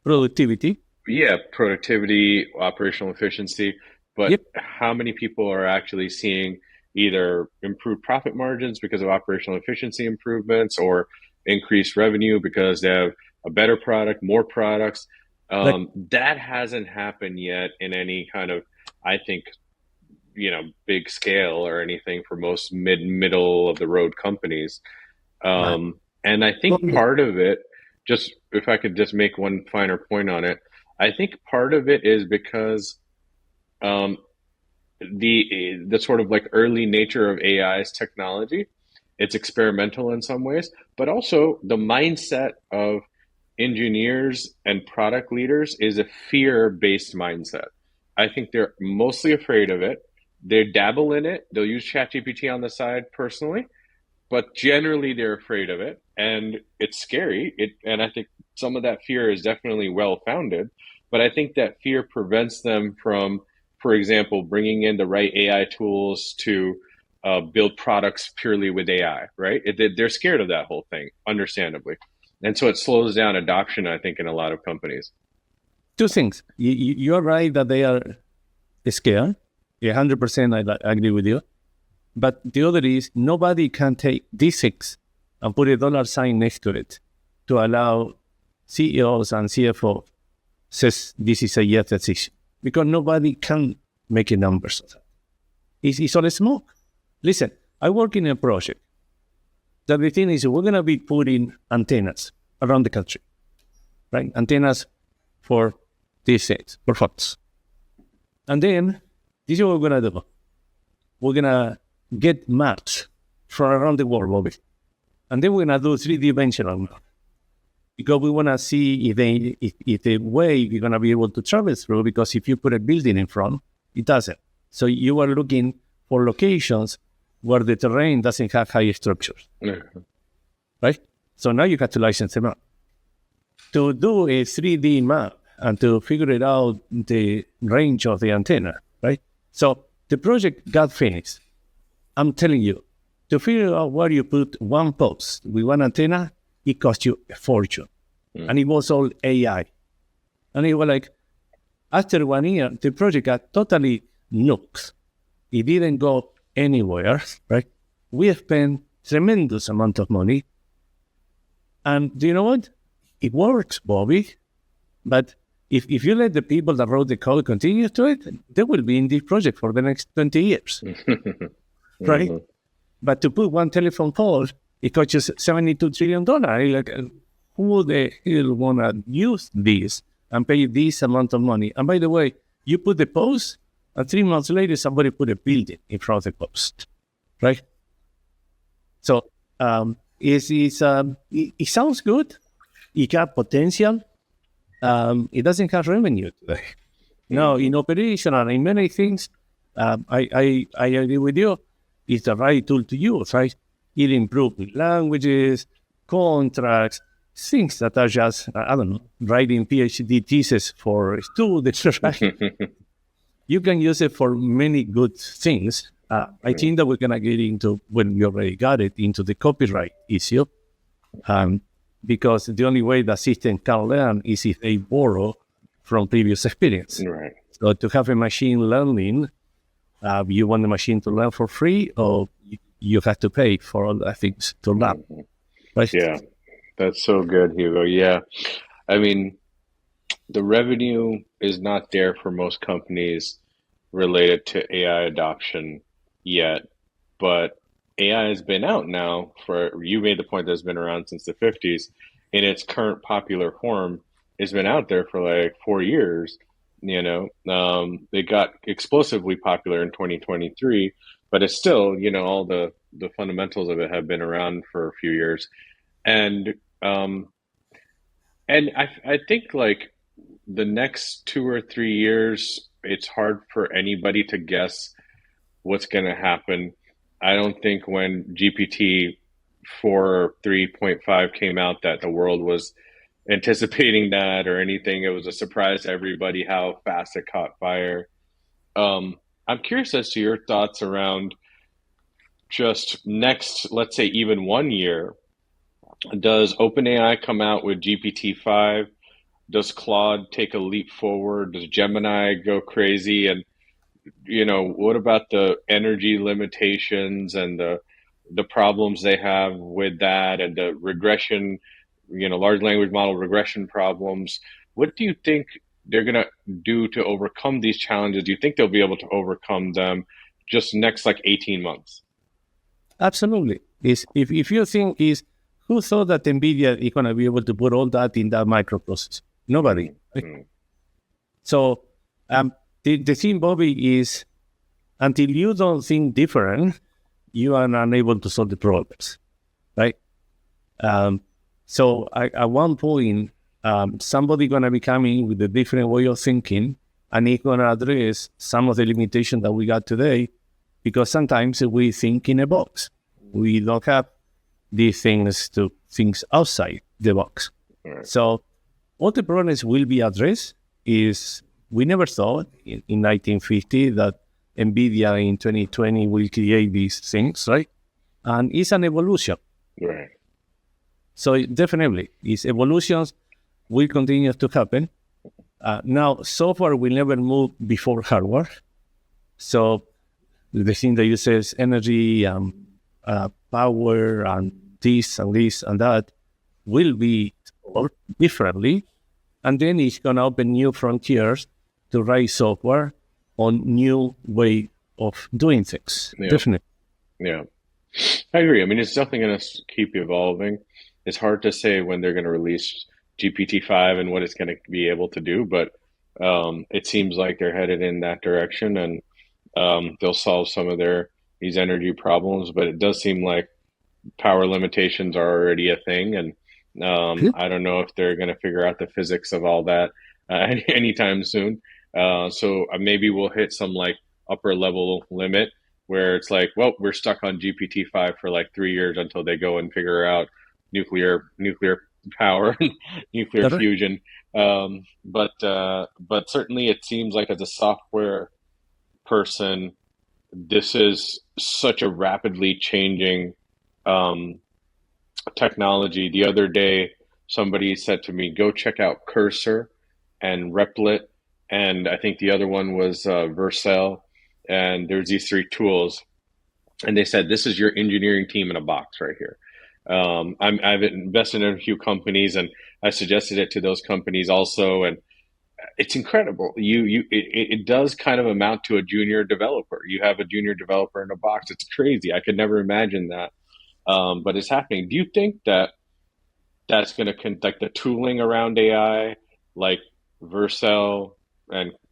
Productivity. Yeah, productivity, operational efficiency. But Yep. how many people are actually seeing either improved profit margins because of operational efficiency improvements or increased revenue because they have a better product, more products? Like, That hasn't happened yet in any kind of, I think, big scale or anything for most middle of the road companies. And I think part of it, just if I could just make one finer point on it, I think part of it is because the sort of like early nature of AI's technology, it's experimental in some ways, but also the mindset of engineers and product leaders is a fear-based mindset. I think they're mostly afraid of it. They dabble in it. They'll use ChatGPT on the side personally, but generally they're afraid of it, and it's scary. And I think some of that fear is definitely well-founded, but I think that fear prevents them from, for example, bringing in the right AI tools to build products purely with AI, right? They're scared of that whole thing, understandably. And so it slows down adoption, I think, in a lot of companies. two things. You're right that they are scared. 100% I agree with you. But the other is nobody can take these things and put a dollar sign next to it to allow CEOs and CFO says this is a yes decision. Because nobody can make a numbers of that. It's all smoke. Listen, I work in a project that the thing is we're going to be putting antennas around the country, right? Antennas for these things, for phones. And then this is what we're going to do. We're going to get maps from around the world, Bobby. And then we're going to do 3D-dimensional map. Because we want to see if the way you're going to be able to travel through, because if you put a building in front, it doesn't. So you are looking for locations where the terrain doesn't have high structures, right? So now you have to license a map. To do a 3D map and to figure it out the range of the antenna, right? So the project got finished. I'm telling you, to figure out where you put one post with one antenna, it cost you a fortune. And it was all AI. And it was like, after 1 year, the project got totally nuked. It didn't go anywhere, right? We spent tremendous amount of money. And do you know what? It works, Bobby. But if you let the people that wrote the code continue to it, they will be in this project for the next 20 years, right? But to put one telephone pole, it costs $72 trillion. Like, who the hell want to use this and pay this amount of money? And by the way, you put the post, and 3 months later, somebody put a building in front of the post, right? So it sounds good. It got potential. It doesn't have revenue today. No, in operation and in many things, I agree with you. It's the right tool to use, right? It improves languages, contracts, things that are just, I don't know, writing PhD thesis for students, right? You can use it for many good things. I think that we're going to get into, when we already got it, into the copyright issue. Because the only way the system can learn is if they borrow from previous experience. Right. So to have a machine learning You want the machine to learn for free, or you have to pay for all the things to learn, right? Yeah, that's so good, Hugo. Yeah. I mean, the revenue is not there for most companies related to AI adoption yet, but AI has been out now for, you made the point that it's been around since the 50s in its current popular form. It's been out there for like 4 years. It got explosively popular in 2023, but it's still, all the fundamentals of it have been around for a few years. And um, and I think like the next 2 or 3 years, it's hard for anybody to guess what's going to happen. I don't think when GPT 4 or 3.5 came out that the world was anticipating that or anything. It was a surprise to everybody how fast it caught fire. I'm curious as to your thoughts around just next, let's say, even 1 year. Does OpenAI come out with GPT-5? Does Claude take a leap forward? Does Gemini go crazy? And what about the energy limitations and the problems they have with that and the regression, large language model regression problems? What do you think they're going to do to overcome these challenges? Do you think they'll be able to overcome them just next like 18 months? Absolutely. If you think who thought that NVIDIA is going to be able to put all that in that microprocessor? Nobody. Mm-hmm. So the thing, Bobby, is until you don't think different, you are unable to solve the problems, right? So at one point, somebody going to be coming with a different way of thinking, and it's going to address some of the limitations that we got today, because sometimes we think in a box. We don't have these things outside the box. Right. So what the problems will be addressed is we never thought in 1950 that NVIDIA in 2020 will create these things, right? And it's an evolution. Right. So definitely, these evolutions will continue to happen. Now, software will never move before hardware. So the thing that uses energy, power, and this and that will be solved differently. And then it's going to open new frontiers to write software on new way of doing things. Yeah. Definitely. Yeah. I agree. I mean, it's definitely going to keep evolving. It's hard to say when they're going to release GPT-5 and what it's going to be able to do, but it seems like they're headed in that direction, and they'll solve some of these energy problems. But it does seem like power limitations are already a thing, and I don't know if they're going to figure out the physics of all that anytime soon. So maybe we'll hit some like upper level limit where it's like, well, we're stuck on GPT-5 for like 3 years until they go and figure out nuclear power, nuclear fusion. But certainly it seems like as a software person, this is such a rapidly changing technology. The other day, somebody said to me, go check out Cursor and Replit, and I think the other one was Vercel. And there's these three tools, and they said, this is your engineering team in a box right here. I've invested in a few companies, and I suggested it to those companies also, and it's incredible. It does kind of amount to a junior developer. You have a junior developer in a box. It's crazy. I could never imagine that, but it's happening. Do you think that's going to like the tooling around AI, like Vercel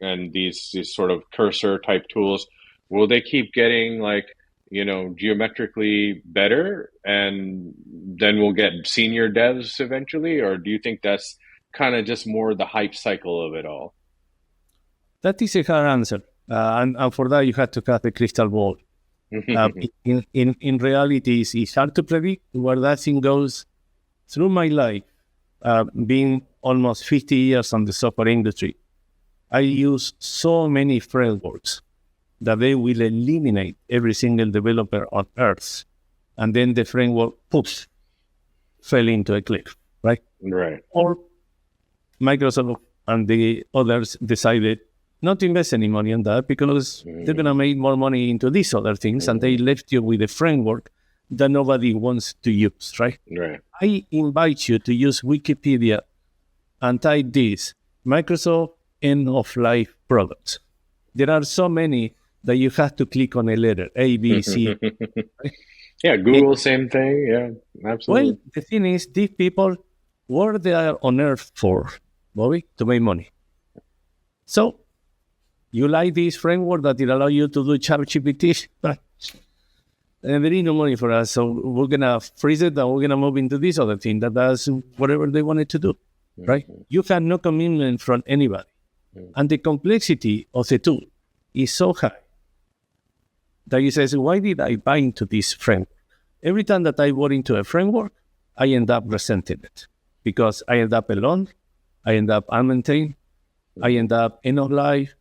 and these sort of cursor type tools, will they keep getting like, geometrically better, and then we'll get senior devs eventually? Or do you think that's kind of just more the hype cycle of it all? That is a hard answer. And for that, you have to have a crystal ball. In reality, it's hard to predict where that thing goes. Through my life, being almost 50 years on the software industry, I use so many frameworks that they will eliminate every single developer on earth. And then the framework, poof, fell into a cliff, right? Right. Or Microsoft and the others decided not to invest any money on that because they're going to make more money into these other things, and they left you with a framework that nobody wants to use, right? Right. I invite you to use Wikipedia and type this, Microsoft end-of-life products. There are so many that you have to click on a letter, A, B, C. Right? Yeah, Google, same thing. Yeah, absolutely. Well, the thing is, these people, what they are on earth for, Bobby? To make money. So, you like this framework that will allow you to do ChatGPT? And there is no money for us, so we're going to freeze it and we're going to move into this other thing that does whatever they wanted to do, right? You have no commitment from anybody. And the complexity of the tool is so high that you say, why did I buy into this framework? Every time that I bought into a framework, I end up resenting it because I end up alone, I end up unmaintained, I end up end of life,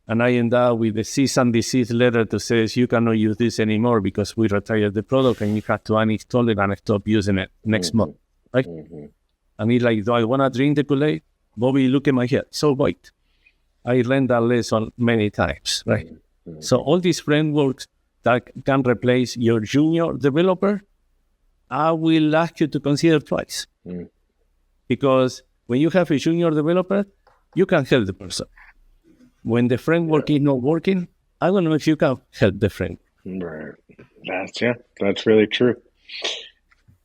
and I end up with a cease and desist letter that says you cannot use this anymore because we retired the product and you have to uninstall it and stop using it next month, right? And it's like, do I want to drink the Kool-Aid? Bobby, look at my head. So wait, I learned that lesson many times, right? So all these frameworks that can replace your junior developer, I will ask you to consider twice. Because when you have a junior developer, you can help the person. When the framework is not working, I don't know if you can help the framework. Right. That's really true.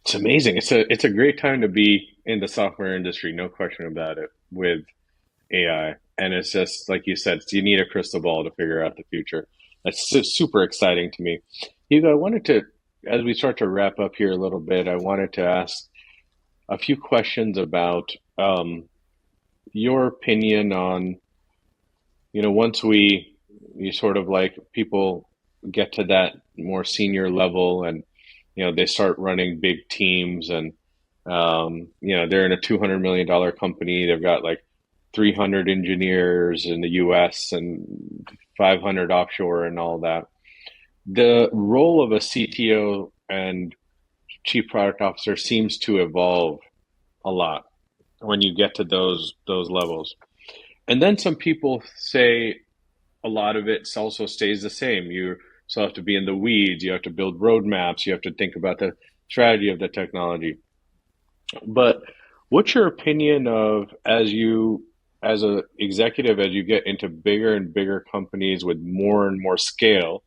It's amazing. It's a great time to be in the software industry, no question about it, with AI. And it's just, like you said, you need a crystal ball to figure out the future. That's super exciting to me. Hugo, I wanted to, as we start to wrap up here a little bit, I wanted to ask a few questions about your opinion on, once you sort of like people get to that more senior level and, they start running big teams and, they're in a $200 million company. They've got like 300 engineers in the US and 500 offshore and all that. The role of a CTO and chief product officer seems to evolve a lot when you get to those levels. And then some people say a lot of it also stays the same. You still have to be in the weeds. You have to build roadmaps. You have to think about the strategy of the technology. But what's your opinion of, as an executive, as you get into bigger and bigger companies with more and more scale,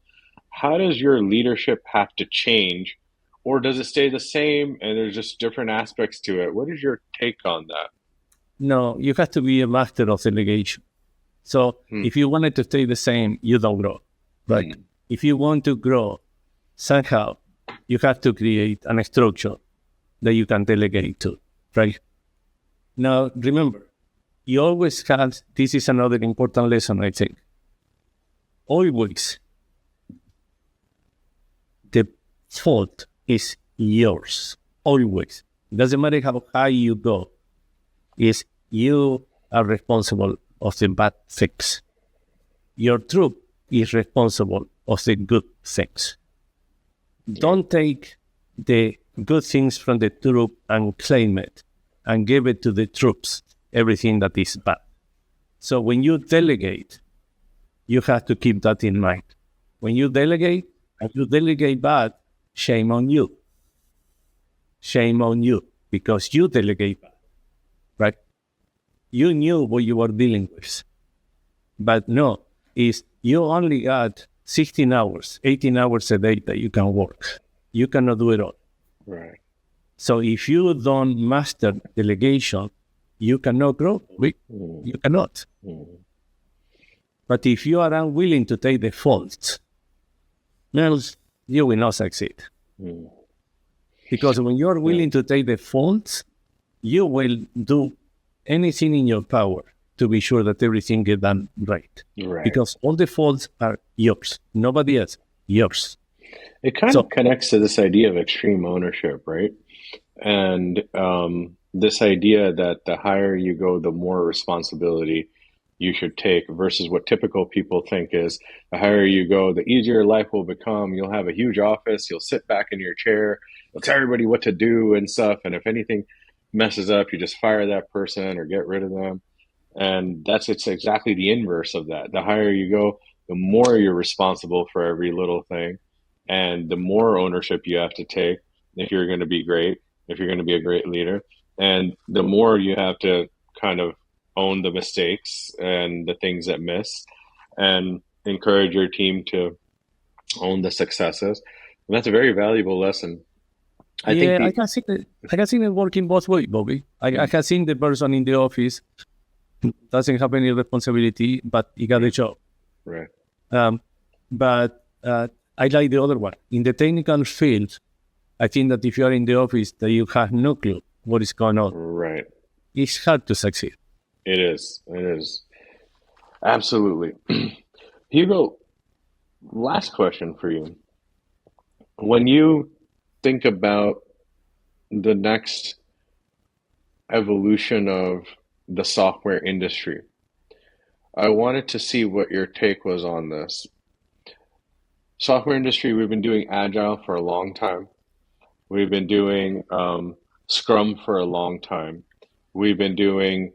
how does your leadership have to change? Or does it stay the same and there's just different aspects to it? What is your take on that? No, you have to be a master of delegation. So if you want it to stay the same, you don't grow. Right? If you want to grow, somehow you have to create an structure that you can delegate to. Right? Now, remember, you always have, this is another important lesson, I think. Always, the fault is yours. Always. It doesn't matter how high you go. Is you are responsible of the bad things. Your troop is responsible of the good things. Don't take the good things from the troop and claim it and give it to the troops, everything that is bad. So when you delegate, you have to keep that in mind. When you delegate, and you delegate bad, shame on you. Shame on you, because you delegate bad, right? You knew what you were dealing with. But no, you only got 16 hours, 18 hours a day that you can work. You cannot do it all. Right. So if you don't master delegation, you cannot grow. You cannot. But if you are unwilling to take the fault, well, you will not succeed. Because when you are willing to take the fault, you will do anything in your power to be sure that everything gets done right. Because all the faults are yours, nobody else, yours. It kind of connects to this idea of extreme ownership, right? And this idea that the higher you go, the more responsibility you should take versus what typical people think is the higher you go, the easier life will become. You'll have a huge office. You'll sit back in your chair. You'll tell everybody what to do and stuff. And if anything messes up, you just fire that person or get rid of them. And it's exactly the inverse of that. The higher you go, the more you're responsible for every little thing, and the more ownership you have to take if you're going to be great, if you're going to be a great leader, and the more you have to kind of own the mistakes and the things that miss, and encourage your team to own the successes. And that's a very valuable lesson. I think Yeah, the I can see it working both ways, Bobby. I can see the person in the office doesn't have any responsibility, but he got a job. right, Um, but I like the other one. In the technical field, I think that if you are in the office that you have no clue what is going on, right. it's hard to succeed. It is. It is. Absolutely. Hugo, last question for you. When you think about the next evolution of the software industry, I wanted to see what your take was on this. Software industry, we've been doing agile for a long time. We've been doing Scrum for a long time. We've been doing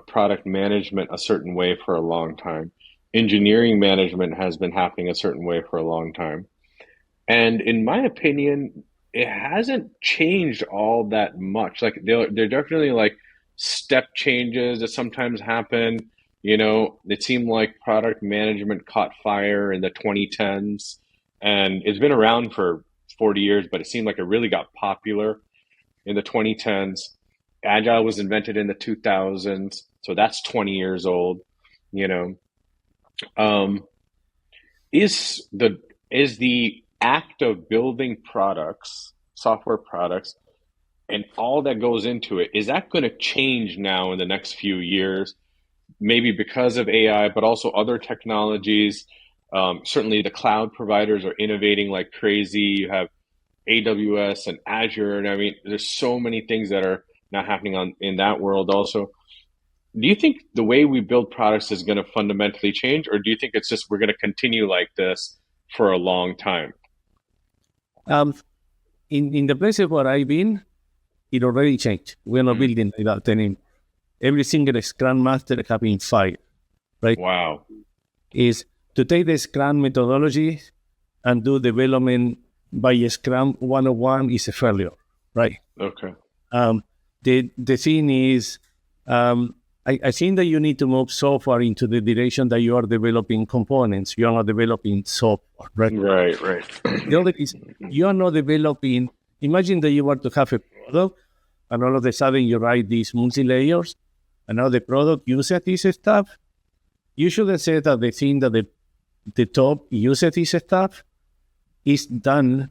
product management a certain way for a long time. Engineering management has been happening a certain way for a long time. And in my opinion, it hasn't changed all that much. Like they're definitely like step changes that sometimes happen. It seemed like product management caught fire in the 2010s, and it's been around for 40 years, but it seemed like it really got popular in the 2010s. Agile was invented in the 2000s, so that's 20 years old. You know, um, is the act of building products, software products, and all that goes into it, is that going to change now in the next few years? Maybe because of AI, but also other technologies. Certainly, the cloud providers are innovating like crazy. You have AWS and Azure, and I mean, there's so many things that are now happening in that world also. Do you think the way we build products is going to fundamentally change, or do you think it's just we're going to continue like this for a long time? Um, in the places where I've been, it already changed. We're not Mm. building like that anymore. Every single Scrum Master have been fired, right? Wow. Is to take the Scrum methodology and do development by Scrum 101 is a failure, right? Okay. Um, the thing is, I think that you need to move software into the direction that you are developing components. You are not developing software, right? Right. Right. The other is you are not developing. Imagine that you want to have a product, and all of a sudden you write these multi-layers, and now the product uses this stuff. You shouldn't say that the thing that the top uses this stuff is done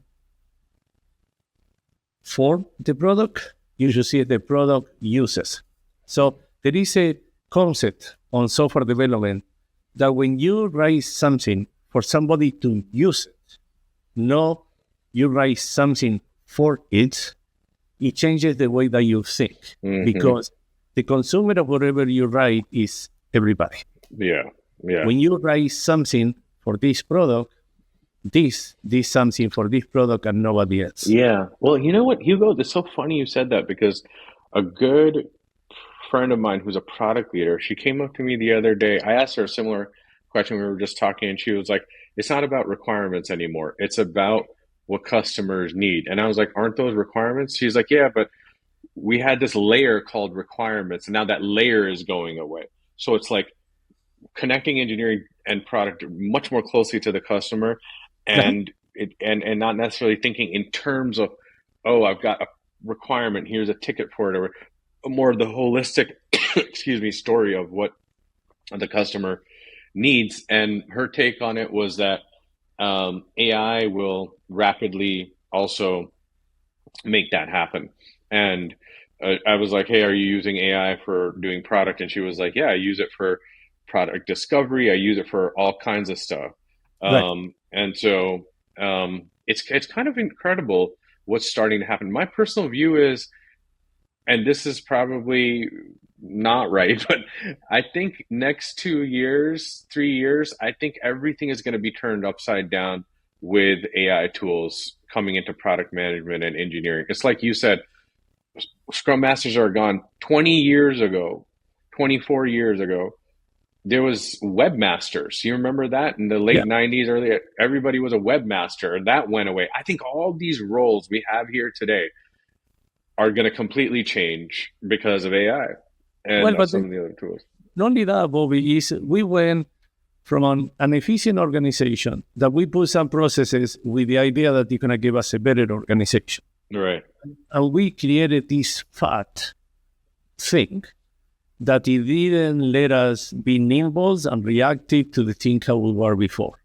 for the product. You should see the product uses. So there is a concept on software development that when you write something for somebody to use it, no, you write something for it, it changes the way that you think, Hmm. because the consumer of whatever you write is everybody. Yeah. Yeah. When you write something for this product, this something for this product and nobody else. Yeah. Well, you know what, Hugo? It's so funny you said that because a good friend of mine who's a product leader, she came up to me the other day. I asked her a similar question. We were just talking, and she was like, "It's not about requirements anymore. It's about what customers need." And I was like, "Aren't those requirements?" She's like, "Yeah, but we had this layer called requirements, and now that layer is going away. So it's like connecting engineering and product much more closely to the customer, Uh-huh. and not necessarily thinking in terms of, oh, I've got a requirement, here's a ticket for it, or more of the holistic excuse me, story of what the customer needs. And her take on it was that AI will rapidly also make that happen. And I was like, "Hey, are you using AI for doing product?" And she was like, "Yeah, I use it for product discovery. I use it for all kinds of stuff." Right. And so it's kind of incredible what's starting to happen. My personal view is, and this is probably not right, but I think next 2 years, 3 years, I think everything is going to be turned upside down with AI tools coming into product management and engineering. It's like you said, Scrum Masters are gone 20 years ago. 24 years ago, there was webmasters. You remember that in the late Yeah. 90s, early, everybody was a webmaster, and that went away. I think all these roles we have here today are going to completely change because of AI Well, and but some of the other tools. not only that, Bobby, is we went from an efficient organization that we put some processes with the idea that it's going to give us a better organization. Right. And we created this fat thing that it didn't let us be nimble and reactive to the thing how we were before.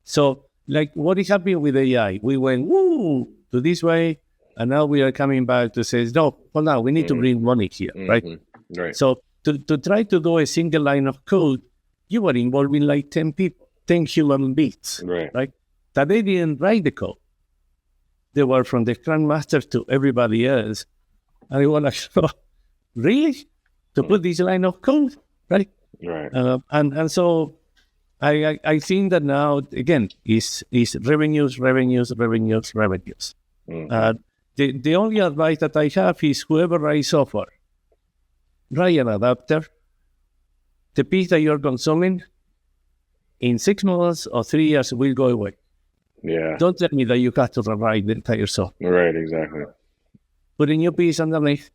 So, like, what is happening with AI? We went, woo, to this way, and now we are coming back to say, no, hold on, we need to bring money here, right? Right. So, to try to do a single line of code, you were involving like 10 people, 10 human beings, right? That they didn't write the code. They were from the Scrum Master to everybody else. And they were like, oh, really? To put this line of code, right? Right. And so I think that now, again, is revenues. The only advice that I have is whoever writes software, write an adapter. The piece that you're consuming in 6 months or 3 years will go away. Yeah. Don't tell me that you have to rewrite the entire software. Right, exactly. Put a new piece underneath.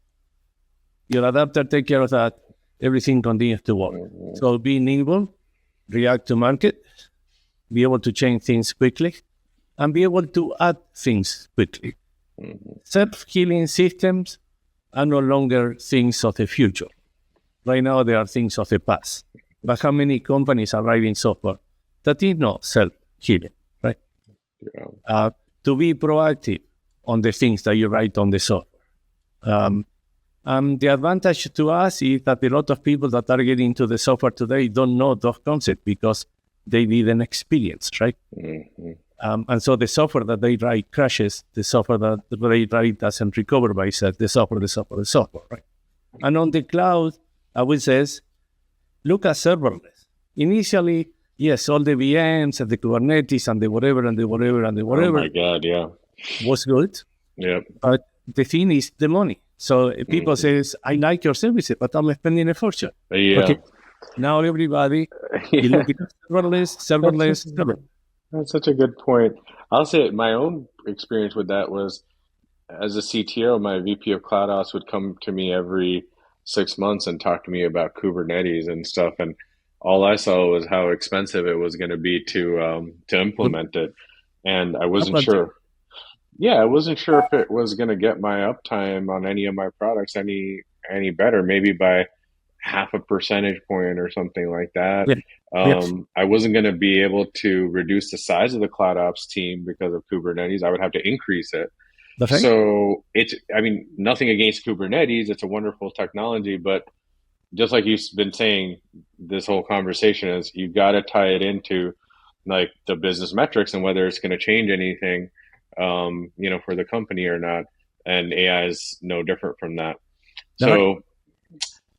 Your adapter take care of that. Everything continues to work. So be nimble, react to market, be able to change things quickly, and be able to add things quickly. Self-healing systems are no longer things of the future. Right now, they are things of the past. But how many companies are writing software that is not self-healing, right? Yeah. To be proactive on the things that you write on the software. The advantage to us is that a lot of people that are getting into the software today don't know those concepts because they didn't experience, right? And so the software that they write crashes. The software that they write doesn't recover by itself. The software, right? And on the cloud, I would say, look at serverless. Initially, yes, all the VMs and the Kubernetes and the whatever. Oh my God, yeah. Was good. Yep. But the thing is the money. So people says, I like your services, but I'm spending a fortune. Yeah. Okay. Now everybody is looking at serverless. That's such a good point. I'll say my own experience with that was as a CTO, my VP of Cloud Ops would come to me every 6 months and talk to me about Kubernetes and stuff. And all I saw was how expensive it was going to be to implement it. And I wasn't sure. Yeah, I wasn't sure if it was going to get my uptime on any of my products any better, maybe by half a percentage point or something like that. I wasn't going to be able to reduce the size of the Cloud Ops team because of Kubernetes. I would have to increase it. So nothing against Kubernetes. It's a wonderful technology, but just like you've been saying, this whole conversation is you got to tie it into like the business metrics and whether it's going to change anything, for the company or not. And AI is no different from that. So,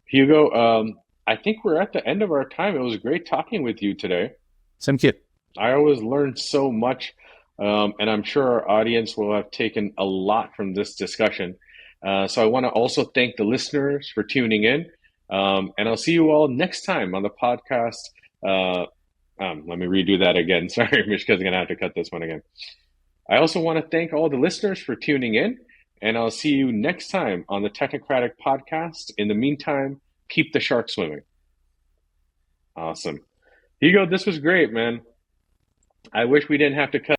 Hugo, I think we're at the end of our time. It was great talking with you today. Same here. I always learned so much, and I'm sure our audience will have taken a lot from this discussion. So I want to also thank the listeners for tuning in, and I'll see you all next time on the podcast. Let me redo that again. Sorry, Mishka's going to have to cut this one again. I also want to thank all the listeners for tuning in, and I'll see you next time on the Technocratic Podcast. In the meantime, keep the shark swimming. Awesome. Hugo, this was great, man. I wish we didn't have to cut